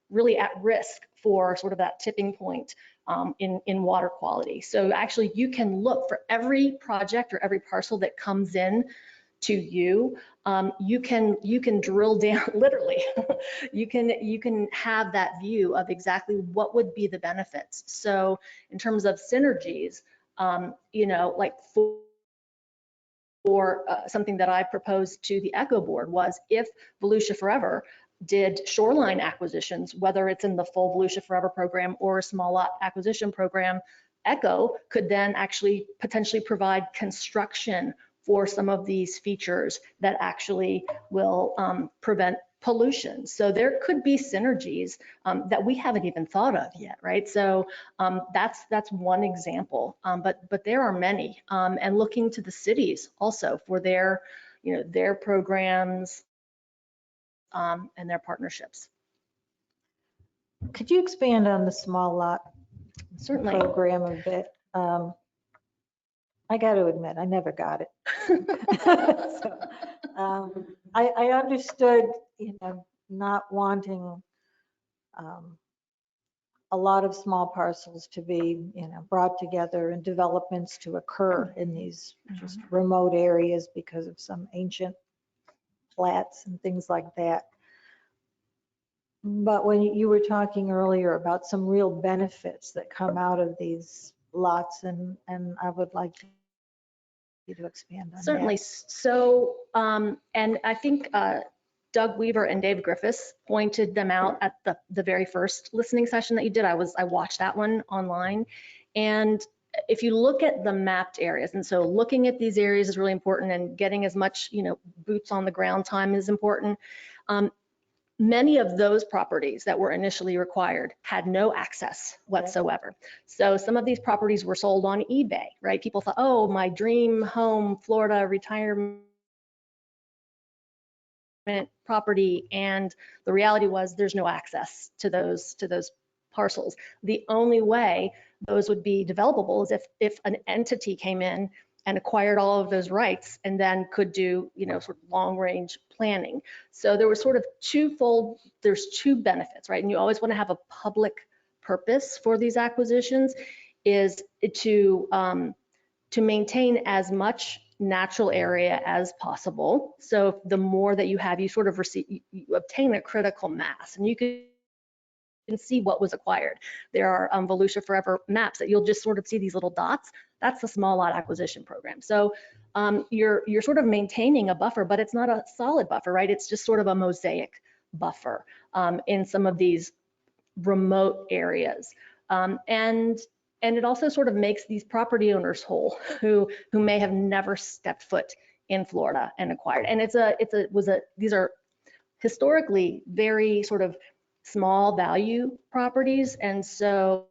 really at risk for sort of that tipping point in water quality. So actually you can look for every project or every parcel that comes in to you. You can drill down literally. you can have that view of exactly what would be the benefits. So in terms of synergies, like for something that I proposed to the ECHO board was, if Volusia Forever did shoreline acquisitions, whether it's in the full Volusia Forever program or a small lot acquisition program, ECHO could then actually potentially provide construction for some of these features that actually will prevent pollution. So there could be synergies that we haven't even thought of yet, right? So that's one example, but there are many, and looking to the cities also for their programs and their partnerships. Could you expand on the small lot Certainly. program a bit? I got to admit, I never got it. So, I understood, not wanting a lot of small parcels to be, brought together and developments to occur in these just remote areas because of some ancient flats and things like that. But when you were talking earlier about some real benefits that come out of these lots, and I would like you to expand on Certainly. that. So, and I think Doug Weaver and Dave Griffiths pointed them out at the very first listening session that you did. I watched that one online. And if you look at the mapped areas, and so looking at these areas is really important, and getting as much, boots on the ground time is important. Many of those properties that were initially required had no access whatsoever. So some of these properties were sold on eBay, right? People thought, oh, my dream home, Florida retirement property, and the reality was there's no access to those parcels. The only way those would be developable is if an entity came in and acquired all of those rights and then could do, sort of long range planning. So there was sort of there's two benefits, right? And you always want to have a public purpose for these acquisitions, is to maintain as much natural area as possible. So the more that you have, you sort of you obtain a critical mass, and you can see what was acquired. There are Volusia Forever maps that you'll just sort of see these little dots. That's the small lot acquisition program. So you're sort of maintaining a buffer, but it's not a solid buffer, right? It's just sort of a mosaic buffer in some of these remote areas. And it also sort of makes these property owners whole who may have never stepped foot in Florida and acquired. And these are historically very sort of small value properties, and so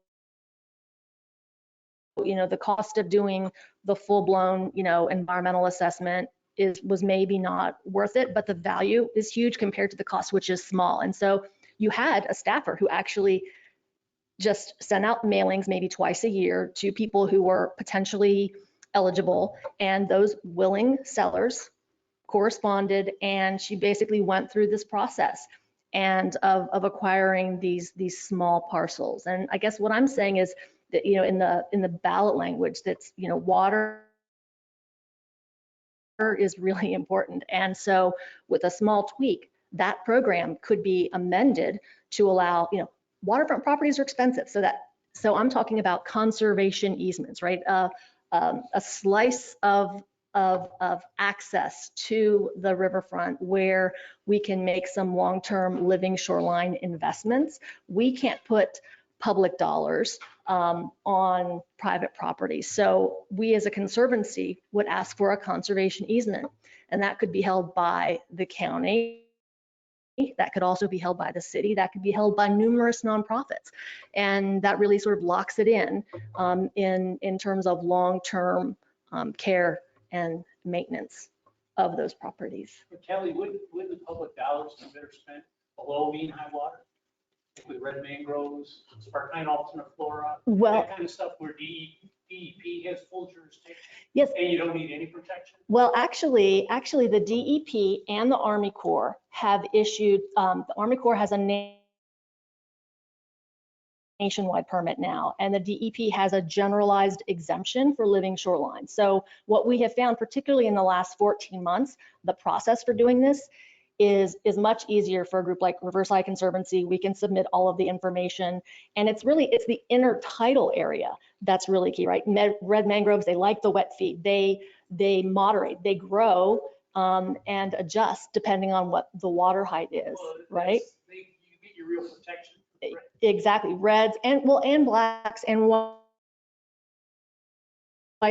the cost of doing the full-blown, environmental assessment was maybe not worth it, but the value is huge compared to the cost, which is small. And so you had a staffer who actually just sent out mailings maybe twice a year to people who were potentially eligible, and those willing sellers corresponded, and she basically went through this process and of acquiring these small parcels. And I guess what I'm saying is that, in the ballot language, that's, water is really important. And so with a small tweak, that program could be amended to allow, waterfront properties are expensive. So I'm talking about conservation easements, right? A slice of access to the riverfront where we can make some long-term living shoreline investments. We can't put public dollars on private property. So we as a conservancy would ask for a conservation easement, and that could be held by the county. That could also be held by the city. That could be held by numerous nonprofits. And that really sort of locks it in terms of long-term care and maintenance of those properties. But Kelly, wouldn't the public dollars be better spent below mean high water? With red mangroves, sparkline alternate flora, Well, that kind of stuff where DEP has full jurisdiction? Yes. And you don't need any protection? Well, actually, the DEP and the Army Corps have issued, the Army Corps has a nationwide permit now, and the DEP has a generalized exemption for living shoreline. So what we have found, particularly in the last 14 months, the process for doing this is much easier for a group like Riverside Conservancy. We can submit all of the information, and it's the intertidal area that's really key, right? Red mangroves, they like the wet feed. They moderate, they grow and adjust depending on what the water height is, right? You get your real protection. Exactly, reds and blacks and white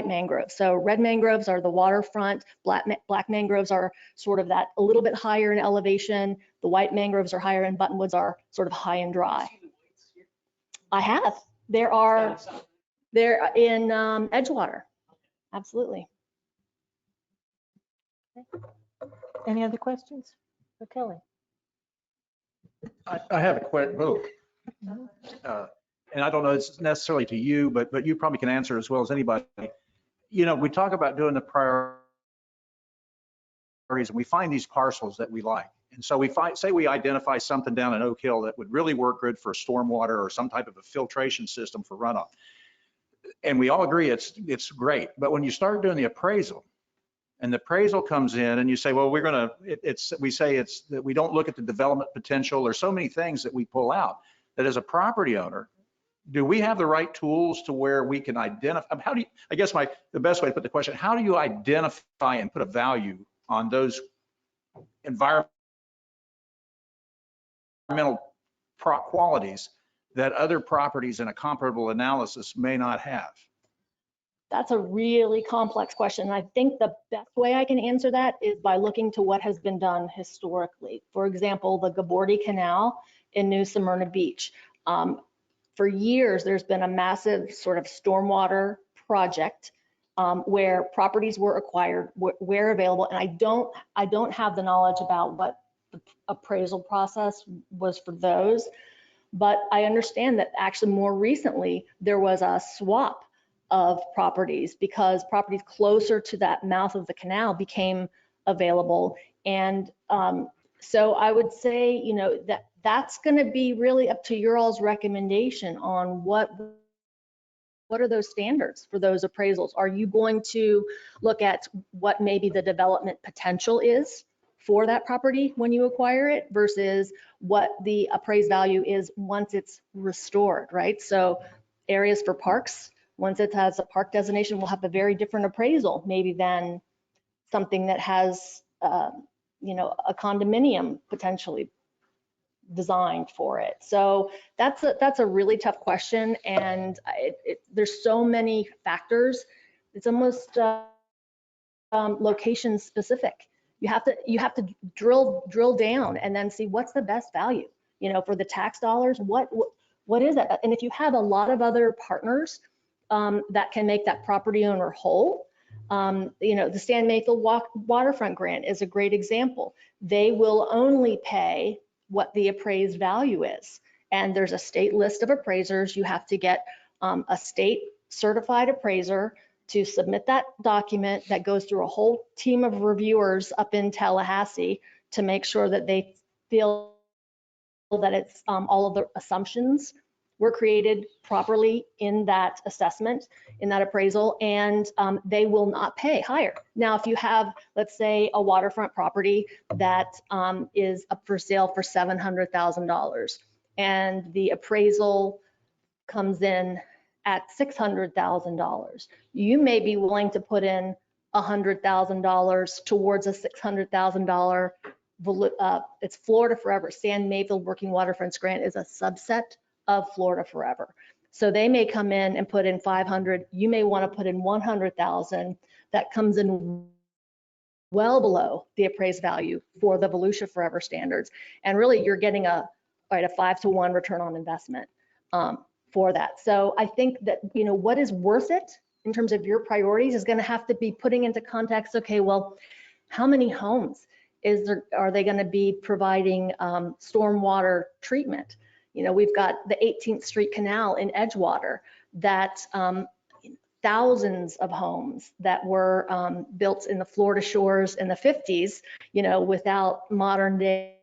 mangroves. So red mangroves are the waterfront, black mangroves are sort of that a little bit higher in elevation. The white mangroves are higher, and buttonwoods are sort of high and dry. I have. They're in Edgewater. Absolutely. Any other questions for Kelly? I have a question. And I don't know it's necessarily to you, but you probably can answer as well as anybody. We talk about doing the priorities, and we find these parcels that we like. And so say we identify something down in Oak Hill that would really work good for stormwater or some type of a filtration system for runoff. And we all agree it's great. But when you start doing the appraisal, and the appraisal comes in and you say, well, we say it's that we don't look at the development potential. There's so many things that we pull out that as a property owner, do we have the right tools to where we can identify? I guess the best way to put the question, how do you identify and put a value on those environmental qualities that other properties in a comparable analysis may not have? That's a really complex question. I think the best way I can answer that is by looking to what has been done historically. For example, the Gabordi Canal in New Smyrna Beach. For years, there's been a massive sort of stormwater project where properties were acquired where available. And I don't have the knowledge about what the appraisal process was for those, but I understand that actually more recently, there was a swap of properties because properties closer to that mouth of the canal became available. And so I would say, that's going to be really up to your all's recommendation on what are those standards for those appraisals. Are you going to look at what maybe the development potential is for that property when you acquire it versus what the appraised value is once it's restored, right? So areas for parks, once it has a park designation, will have a very different appraisal maybe than something that has, a condominium potentially designed for it. So that's a really tough question, and there's so many factors. It's almost location specific. You have to drill down and then see what's the best value. For the tax dollars, what is that? And if you have a lot of other partners that can make that property owner whole. The Stan Mayfield Waterfront Grant is a great example. They will only pay what the appraised value is. And there's a state list of appraisers. You have to get a state certified appraiser to submit that document that goes through a whole team of reviewers up in Tallahassee to make sure that they feel that it's all of the assumptions were created properly in that assessment, in that appraisal, and they will not pay higher. Now, if you have, let's say, a waterfront property that is up for sale for $700,000 and the appraisal comes in at $600,000, you may be willing to put in $100,000 towards a $600,000. It's Florida Forever. Stan Mayfield Working Waterfronts Grant is a subset of Florida Forever. So they may come in and put in 500. You may want to put in 100,000. That comes in well below the appraised value for the Volusia Forever standards. And really, you're getting a 5-to-1 return on investment for that. So I think that, what is worth it in terms of your priorities is going to have to be putting into context, okay, well, how many homes are they going to be providing stormwater treatment? We've got the 18th Street Canal in Edgewater that thousands of homes that were built in the Florida shores in the 50s, without modern day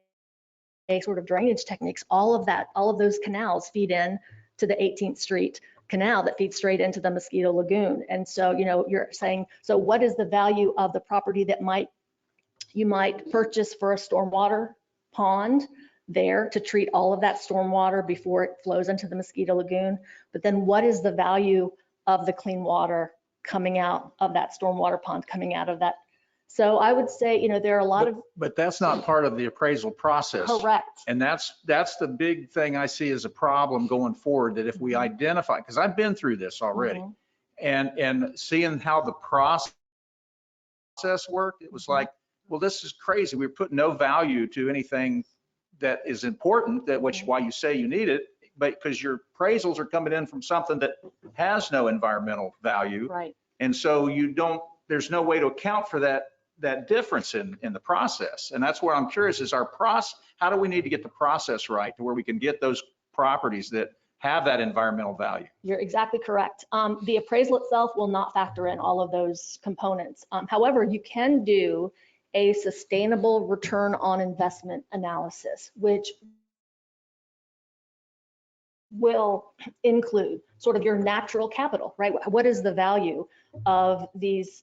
sort of drainage techniques. All of those canals feed in to the 18th Street Canal that feeds straight into the Mosquito Lagoon. And so, you're saying, so what is the value of the property that you might purchase for a stormwater pond there to treat all of that stormwater before it flows into the Mosquito Lagoon? But then what is the value of the clean water coming out of that stormwater pond, coming out of that? So I would say, there are a lot of. But that's not part of the appraisal process. Correct. And that's the big thing I see as a problem going forward, that if we identify, because I've been through this already, and seeing how the process worked, it was like, well, this is crazy. We put no value to anything that is important, why you say you need it, but because your appraisals are coming in from something that has no environmental value. Right. And so there's no way to account for that difference in the process. And that's where I'm curious is how do we need to get the process right to where we can get those properties that have that environmental value? You're exactly correct. The appraisal itself will not factor in all of those components. However, you can do a sustainable return on investment analysis, which will include sort of your natural capital, right? What is the value of these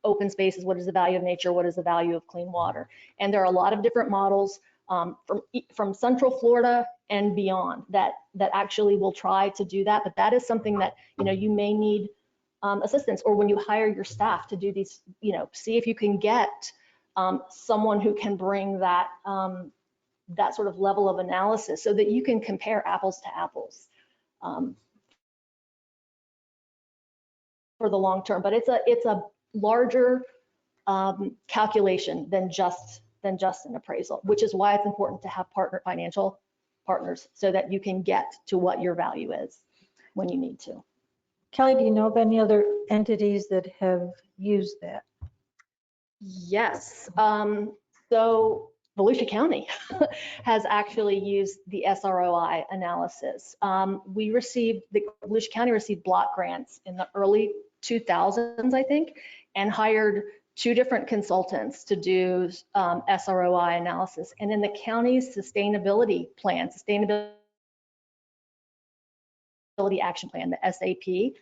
open spaces? What is the value of nature? What is the value of clean water? And there are a lot of different models from Central Florida and beyond that actually will try to do that. But that is something that, you may need assistance, or when you hire your staff to do these, see if you can get someone who can bring that that sort of level of analysis so that you can compare apples to apples for the long term. But it's a larger calculation than just an appraisal, which is why it's important to have financial partners so that you can get to what your value is when you need to. Kelly, do you know of any other entities that have used that? Yes. So Volusia County has actually used the SROI analysis. Volusia County received block grants in the early 2000s, I think, and hired 2 different consultants to do SROI analysis. And in the county's sustainability action plan, the SAP,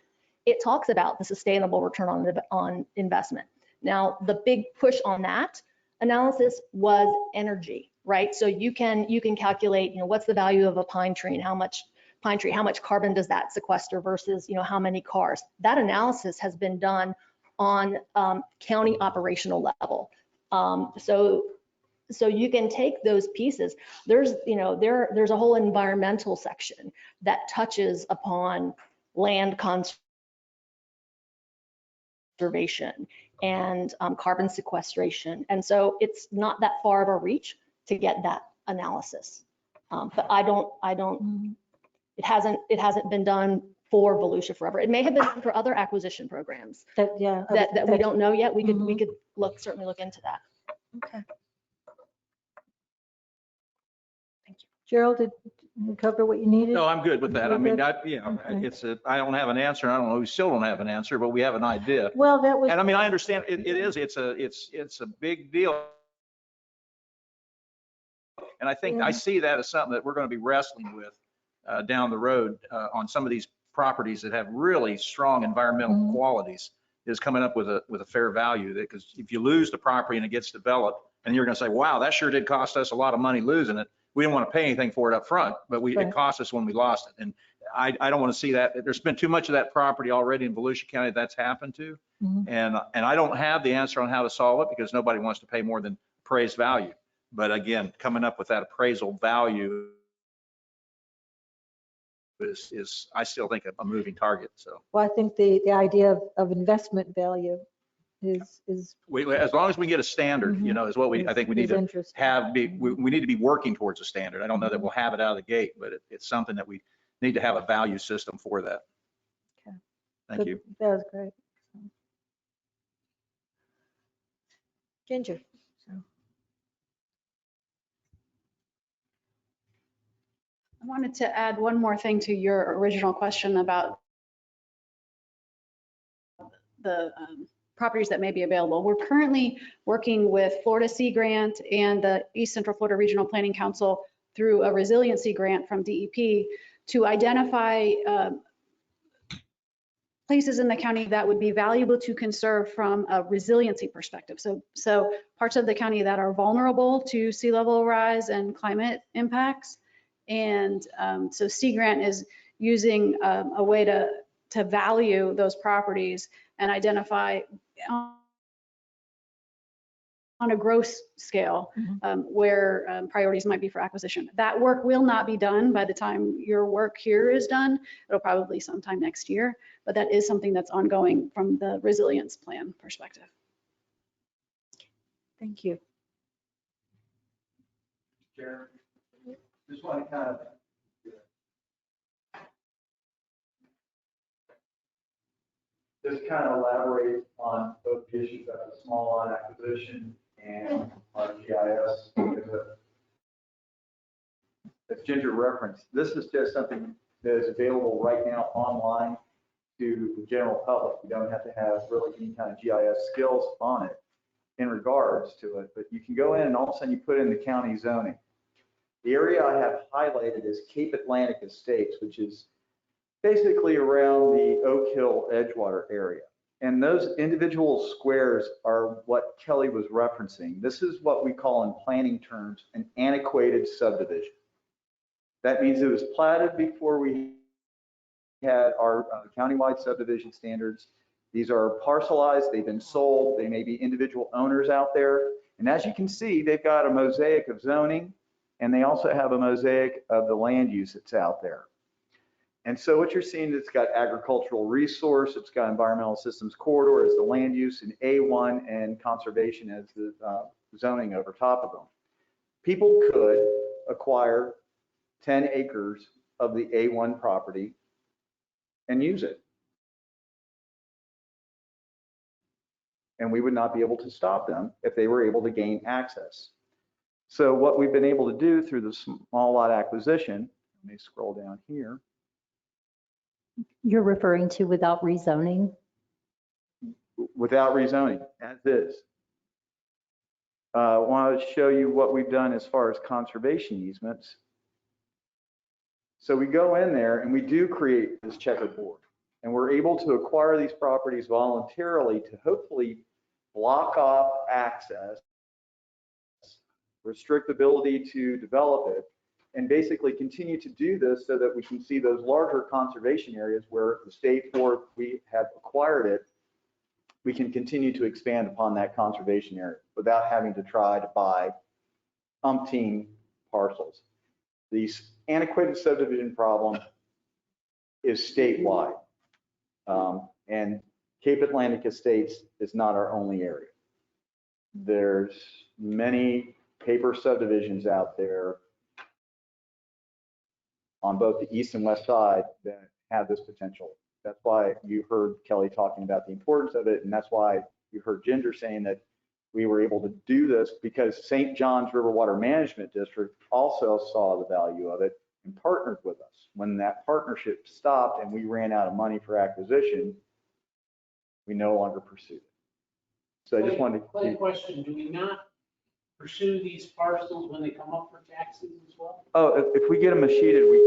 it talks about the sustainable return on investment. Now, the big push on that analysis was energy, right? So you can calculate, what's the value of a pine tree and how much carbon does that sequester versus, how many cars. That analysis has been done on county operational level. So you can take those pieces. There's a whole environmental section that touches upon land conservation and carbon sequestration. And so it's not that far of a reach to get that analysis. But it hasn't been done for Volusia Forever. It may have been done for other acquisition programs Yeah. that we don't know yet. We Mhm. could certainly look into that. Okay. Thank you. Gerald, did you cover what you needed? No, I'm good with that. I You're mean, good? Okay. I don't have an answer. I don't know, we still don't have an answer, but we have an idea. Well, that was. And I mean, I understand it's a big deal. And I think I see that as something that we're going to be wrestling with down the road on some of these properties that have really strong environmental qualities, is coming up with a fair value. Because if you lose the property and it gets developed, and you're going to say, wow, that sure did cost us a lot of money losing it. We didn't want to pay anything for it up front, but it cost us when we lost it. And I don't want to see that. There's been too much of that property already in Volusia County that's happened to. And I don't have the answer on how to solve it, because nobody wants to pay more than appraised value. But again, coming up with that appraisal value is I still think a moving target. So Well, I think the idea of investment value is as long as we get a standard, you know, is what I think we need to interesting. have. We need to be working towards a standard. I don't know that we'll have it out of the gate, but it's something that we need to have a value system for that. Okay. Thank you. That was great. Ginger. I wanted to add one more thing to your original question about the properties that may be available. We're currently working with Florida Sea Grant and the East Central Florida Regional Planning Council through a resiliency grant from DEP to identify places in the county that would be valuable to conserve from a resiliency perspective. So parts of the county that are vulnerable to sea level rise and climate impacts. And so Sea Grant is using a way to value those properties and identify on a gross scale where priorities might be for acquisition. That work will not be done by the time your work here is done. It'll probably sometime next year, but that is something that's ongoing from the resilience plan perspective. Thank you. Chair, just want to kind of elaborate on both the issues of the small lot acquisition and our GIS. As Ginger referenced, this is just something that is available right now online to the general public. You don't have to have really any kind of GIS skills on it in regards to it, but you can go in and all of a sudden you put in the county zoning. The area I have highlighted is Cape Atlantic Estates, which is basically around the Oak Hill Edgewater area. And those individual squares are what Kelly was referencing. This is what we call in planning terms an antiquated subdivision. That means it was platted before we had our countywide subdivision standards. These are parcelized, they've been sold, they may be individual owners out there. And as you can see, they've got a mosaic of zoning, and they also have a mosaic of the land use that's out there. And so what you're seeing, it's got agricultural resource, it's got environmental systems corridor as the land use, and A1 and conservation as the zoning over top of them. People could acquire 10 acres of the A1 property and use it. And we would not be able to stop them if they were able to gain access. So what we've been able to do through the small lot acquisition, let me scroll down here. You're referring to without rezoning? Without rezoning, as is. I want to show you what we've done as far as conservation easements. So we go in there and we do create this checkerboard, and we're able to acquire these properties voluntarily to hopefully block off access, restrict the ability to develop it, and basically continue to do this so that we can see those larger conservation areas where the state forest we have acquired it, we can continue to expand upon that conservation area without having to try to buy umpteen parcels. The antiquated subdivision problem is statewide, and Cape Atlantic Estates is not our only area. There's many paper subdivisions out there on both the east and west side that have this potential. That's why you heard Kelly talking about the importance of it, and that's why you heard Ginger saying that we were able to do this because St. John's River Water Management District also saw the value of it and partnered with us. When that partnership stopped and we ran out of money for acquisition, we no longer pursued it. So I just wanted to. Clay, question, do we not pursue these parcels when they come up for taxes as well? Oh, if we get them sheeted, we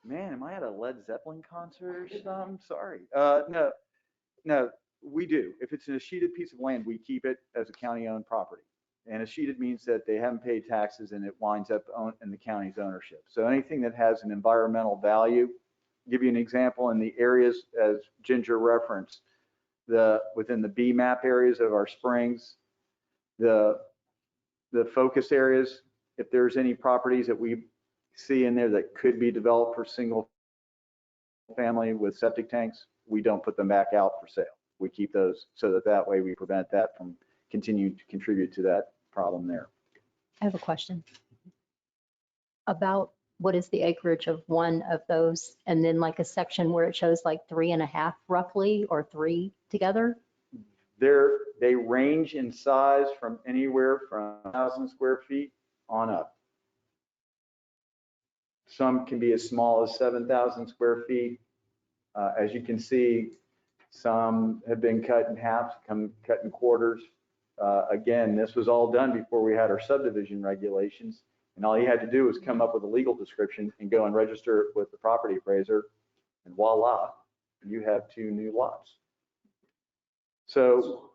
Man, am I at a Led Zeppelin concert or something? Sorry. No, we do. If it's in a sheeted piece of land, we keep it as a county-owned property. And a sheeted means that they haven't paid taxes and it winds up in the county's ownership. So anything that has an environmental value, give you an example in the areas as Ginger referenced, within the B map areas of our springs, the focus areas, if there's any properties that we see in there that could be developed for single family with septic tanks, we don't put them back out for sale. We keep those so that way we prevent that from continuing to contribute to that problem there. I have a question about what is the acreage of one of those, and then like a section where it shows like 3.5 roughly, or 3 together. They range in size from anywhere from 1,000 square feet on up. Some can be as small as 7,000 square feet. As you can see, some have been cut in half, cut in quarters. Again, this was all done before we had our subdivision regulations. And all you had to do was come up with a legal description and go and register it with the property appraiser, and voila, you have 2 new lots. So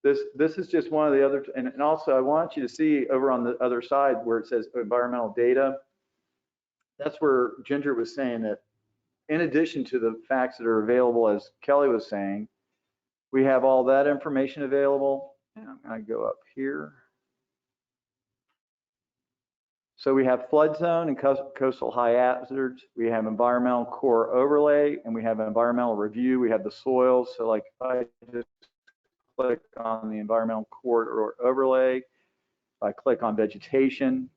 this is just one of the other, and also I want you to see over on the other side where it says environmental data. That's where Ginger was saying that in addition to the facts that are available, as Kelly was saying, we have all that information available. And I'm going to go up here. So we have flood zone and coastal high hazards. We have environmental core overlay, and we have environmental review. We have the soils. So like if I just click on the environmental core or overlay, if I click on vegetation,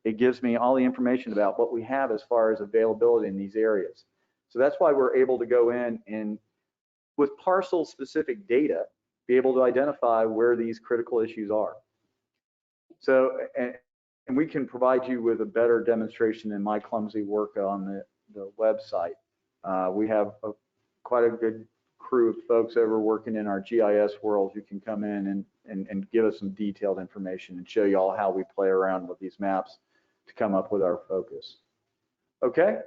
it gives me all the information about what we have as far as availability in these areas. So that's why we're able to go in and with parcel specific data, be able to identify where these critical issues are. So, and we can provide you with a better demonstration in my clumsy work on the website. We have quite a good crew of folks over working in our GIS world who can come in and give us some detailed information and show you all how we play around with these maps to come up with our focus. Okay?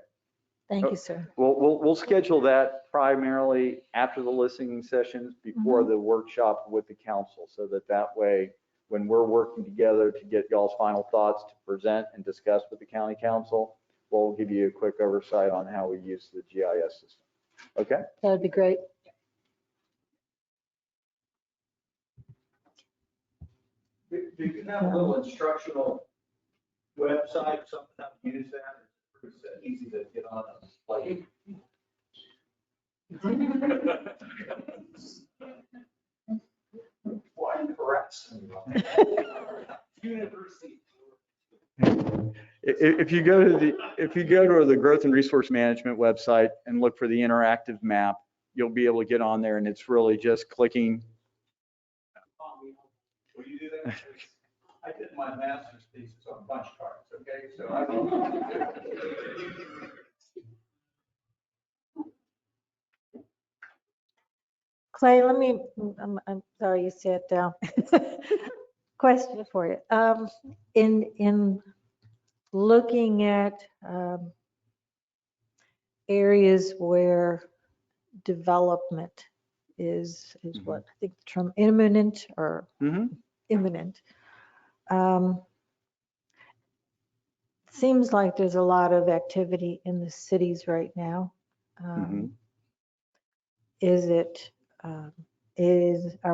Thank you, sir. We'll schedule that primarily after the listening sessions before the workshop with the council, so that way when we're working together to get y'all's final thoughts to present and discuss with the county council, we'll give you a quick oversight on how we use the GIS system. Okay? That would be great. Do you have a little instructional website, something how to use that? It's easy to get on a slate. Why harass me? University. If you go to the Growth and Resource Management website and look for the interactive map, you'll be able to get on there, and it's really just clicking. Will you do that? I did my master's thesis on punch cards, okay? So Clay, I'm sorry you sat down. Question for you. In looking at areas where development is what I think the term imminent or imminent. Seems like there's a lot of activity in the cities right now. Are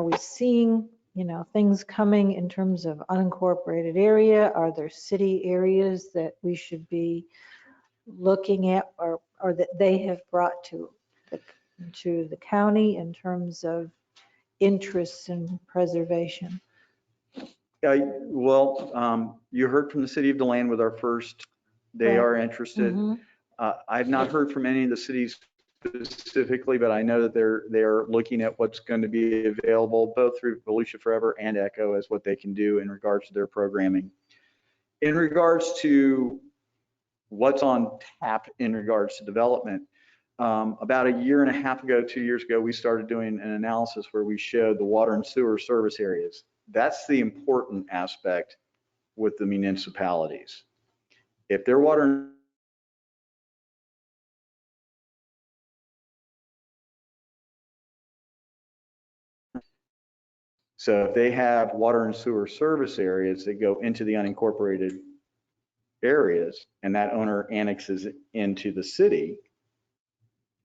we seeing, things coming in terms of unincorporated area? Are there city areas that we should be looking at or that they have brought to the county in terms of interests in preservation? Well, you heard from the city of DeLand with our first, they Right. are interested. Mhm. I've not heard from any of the cities specifically, but I know that they're looking at what's going to be available both through Volusia Forever and Echo as what they can do in regards to their programming. In regards to what's on tap in regards to development, about a year and a half ago, 2 years ago, we started doing an analysis where we showed the water and sewer service areas. That's the important aspect with the municipalities. If their water So if they have water and sewer service areas that go into the unincorporated areas and that owner annexes it into the city,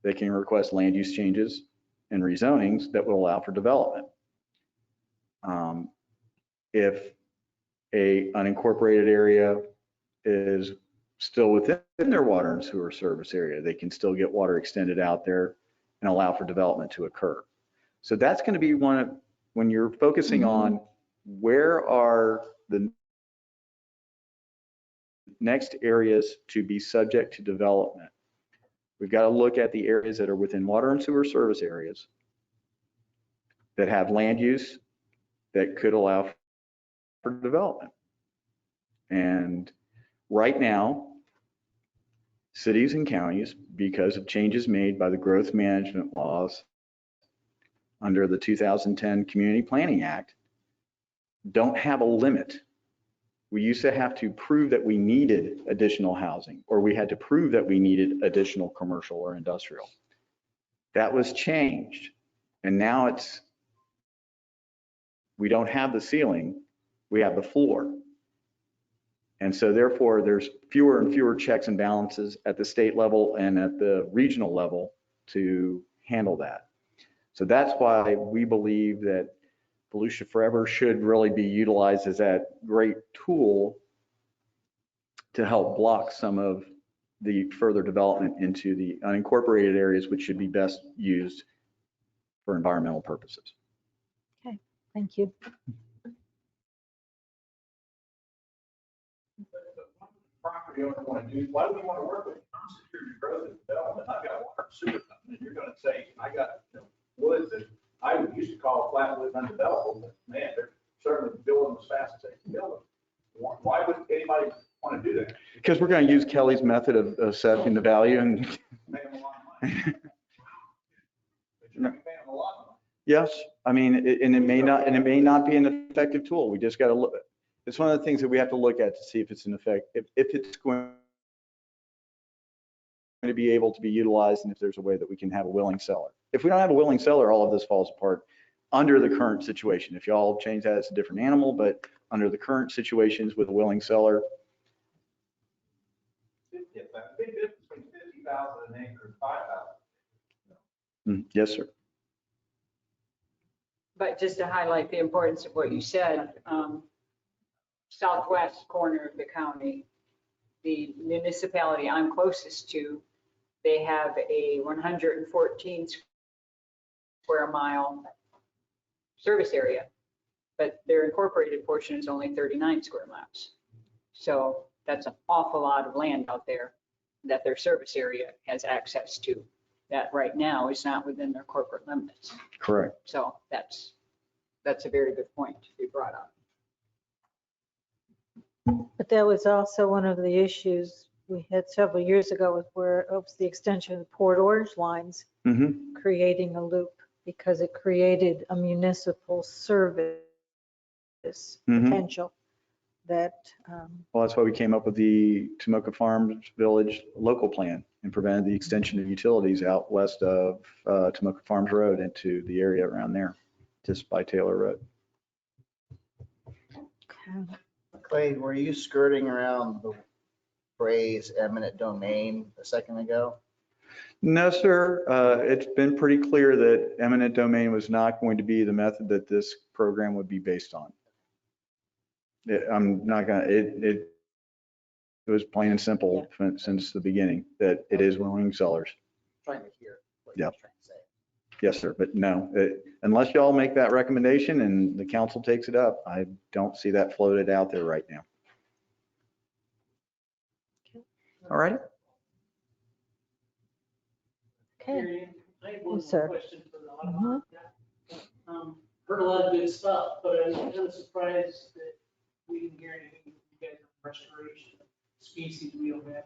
they can request land use changes and rezonings that will allow for development. If a unincorporated area is still within their water and sewer service area, they can still get water extended out there and allow for development to occur. So that's going to be one of, when you're focusing on where are the next areas to be subject to development, we've got to look at the areas that are within water and sewer service areas that have land use that could allow for development. And right now, cities and counties, because of changes made by the growth management laws under the 2010 Community Planning Act, don't have a limit. We used to have to prove that we needed additional housing, or we had to prove that we needed additional commercial or industrial. That was changed. And now it's, we don't have the ceiling, we have the floor. And so therefore there's fewer and fewer checks and balances at the state level and at the regional level to handle that. So that's why we believe that Volusia Forever should really be utilized as that great tool to help block some of the further development into the unincorporated areas, which should be best used for environmental purposes. Okay, thank you. Property owner want to do, why do we want to work with security growth and development? I've got water and sewer company, and you're going to say, I got woods that I would used to call flatwoods undevelopable, but man, they're certainly building as fast as they can build them. Why would anybody want to do that? Because we're going to use Kelly's method of assessing the value and Make them a lot of money. But you're going to pay them a lot of money. yes, I mean, and it may not be an effective tool. We just got to look. It's one of the things that we have to look at to see if it's an effect, if it's going to be able to be utilized, and if there's a way that we can have a willing seller. If we don't have a willing seller, all of this falls apart under the current situation. If y'all change that, it's a different animal, but under the current situations with a willing seller. Big difference between 50,000 an acre and 5,000. Yes, sir. But just to highlight the importance of what you said, southwest corner of the county, the municipality I'm closest to, they have a 114 square mile service area, but their incorporated portion is only 39 square miles. So that's an awful lot of land out there that their service area has access to, that right now is not within their corporate limits. Correct. So that's a very good point to be brought up. But that was also one of the issues we had several years ago, where it was the extension of the Port Orange lines, creating a loop, because it created a municipal service potential that. Well, that's why we came up with the Tomoka Farms Village local plan and prevented the extension of utilities out west of Tomoka Farms Road into the area around there, just by Taylor Road. Clay, were you skirting around the phrase eminent domain a second ago? No, sir. It's been pretty clear that eminent domain was not going to be the method that this program would be based on. I'm not gonna, it was plain and simple since the beginning that it is willing sellers. Trying to hear what Yep. you're trying to say. Yes, sir. But no, unless y'all make that recommendation and the council takes it up, I don't see that floated out there right now. All right. Okay. I have one Yes, sir. more question for the audience. Heard a lot of good stuff, but I was kind of surprised that we didn't hear anything from you guys on restoration of species we don't have.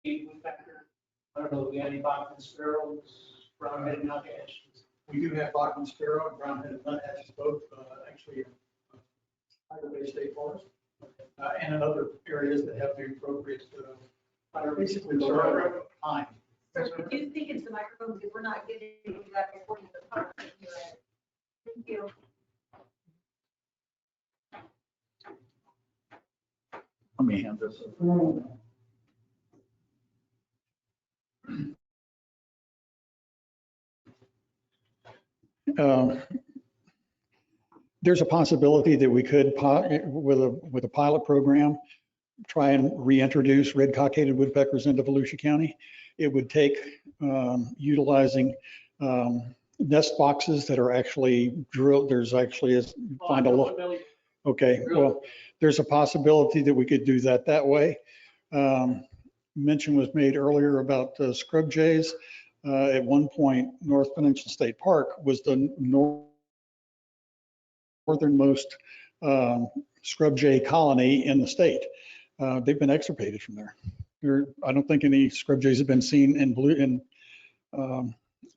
Woodpecker. I don't know if we got any Bachman sparrows, brown-headed nuthatch. We do have Bachman sparrow and brown-headed nuthatches, both actually in Iowa Bay State Forest, and in other areas that have the appropriate, basically the right time. Sir, could you speak into the microphone because we're not getting that recording. Thank you. Let me hand this. There's a possibility that we could, with a pilot program, try and reintroduce red cockaded woodpeckers into Volusia County. It would take utilizing nest boxes that are actually drilled. There's actually find a look. Okay, well, there's a possibility that we could do that way. Mention was made earlier about scrub jays. At one point, North Peninsula State Park was the northernmost scrub jay colony in the state. They've been extirpated from there. I don't think any scrub jays have been seen in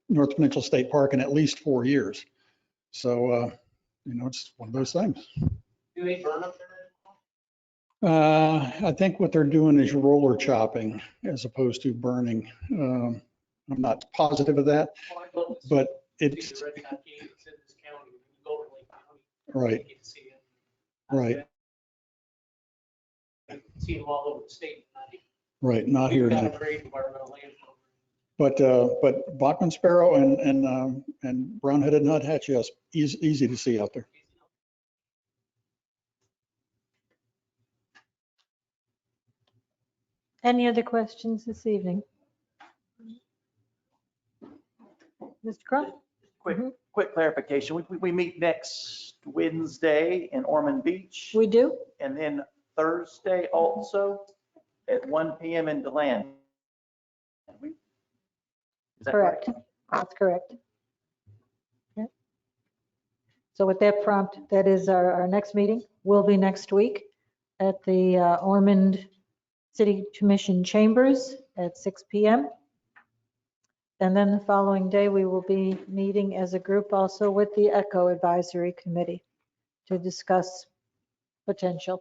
North Peninsula State Park in at least 4 years. So, it's one of those things. Do they burn up there? I think what they're doing is roller chopping as opposed to burning. I'm not positive of that, but it's right. Right. See them all over the state. Right, not here now. Great environmental land But Bachman sparrow and brown-headed nuthatch, yes, easy to see out there. Any other questions this evening? Mr. Crump? Quick clarification. We meet next Wednesday in Ormond Beach. We do? And then Thursday also at 1 p.m. in DeLand. Is that Correct. That's correct. Okay. So with that prompt, that is our next meeting will be next week at the Ormond City Commission Chambers at 6 p.m. And then the following day, we will be meeting as a group also with the ECHO Advisory Committee to discuss potential.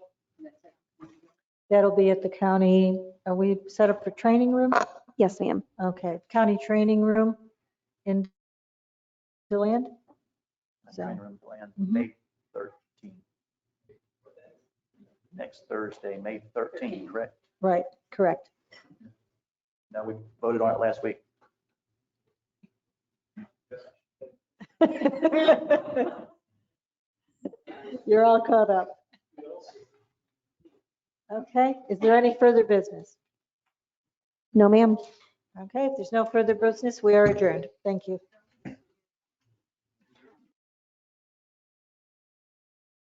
That'll be at the county. Are we set up for training room? Yes, ma'am. Okay, county training room in DeLand? Training room DeLand, Mhm. May 13th. Next Thursday, May 13th, correct? Right, correct. No, we voted on it last week. You're all caught up. Okay, is there any further business? No, ma'am. Okay, if there's no further business, we are adjourned. Thank you.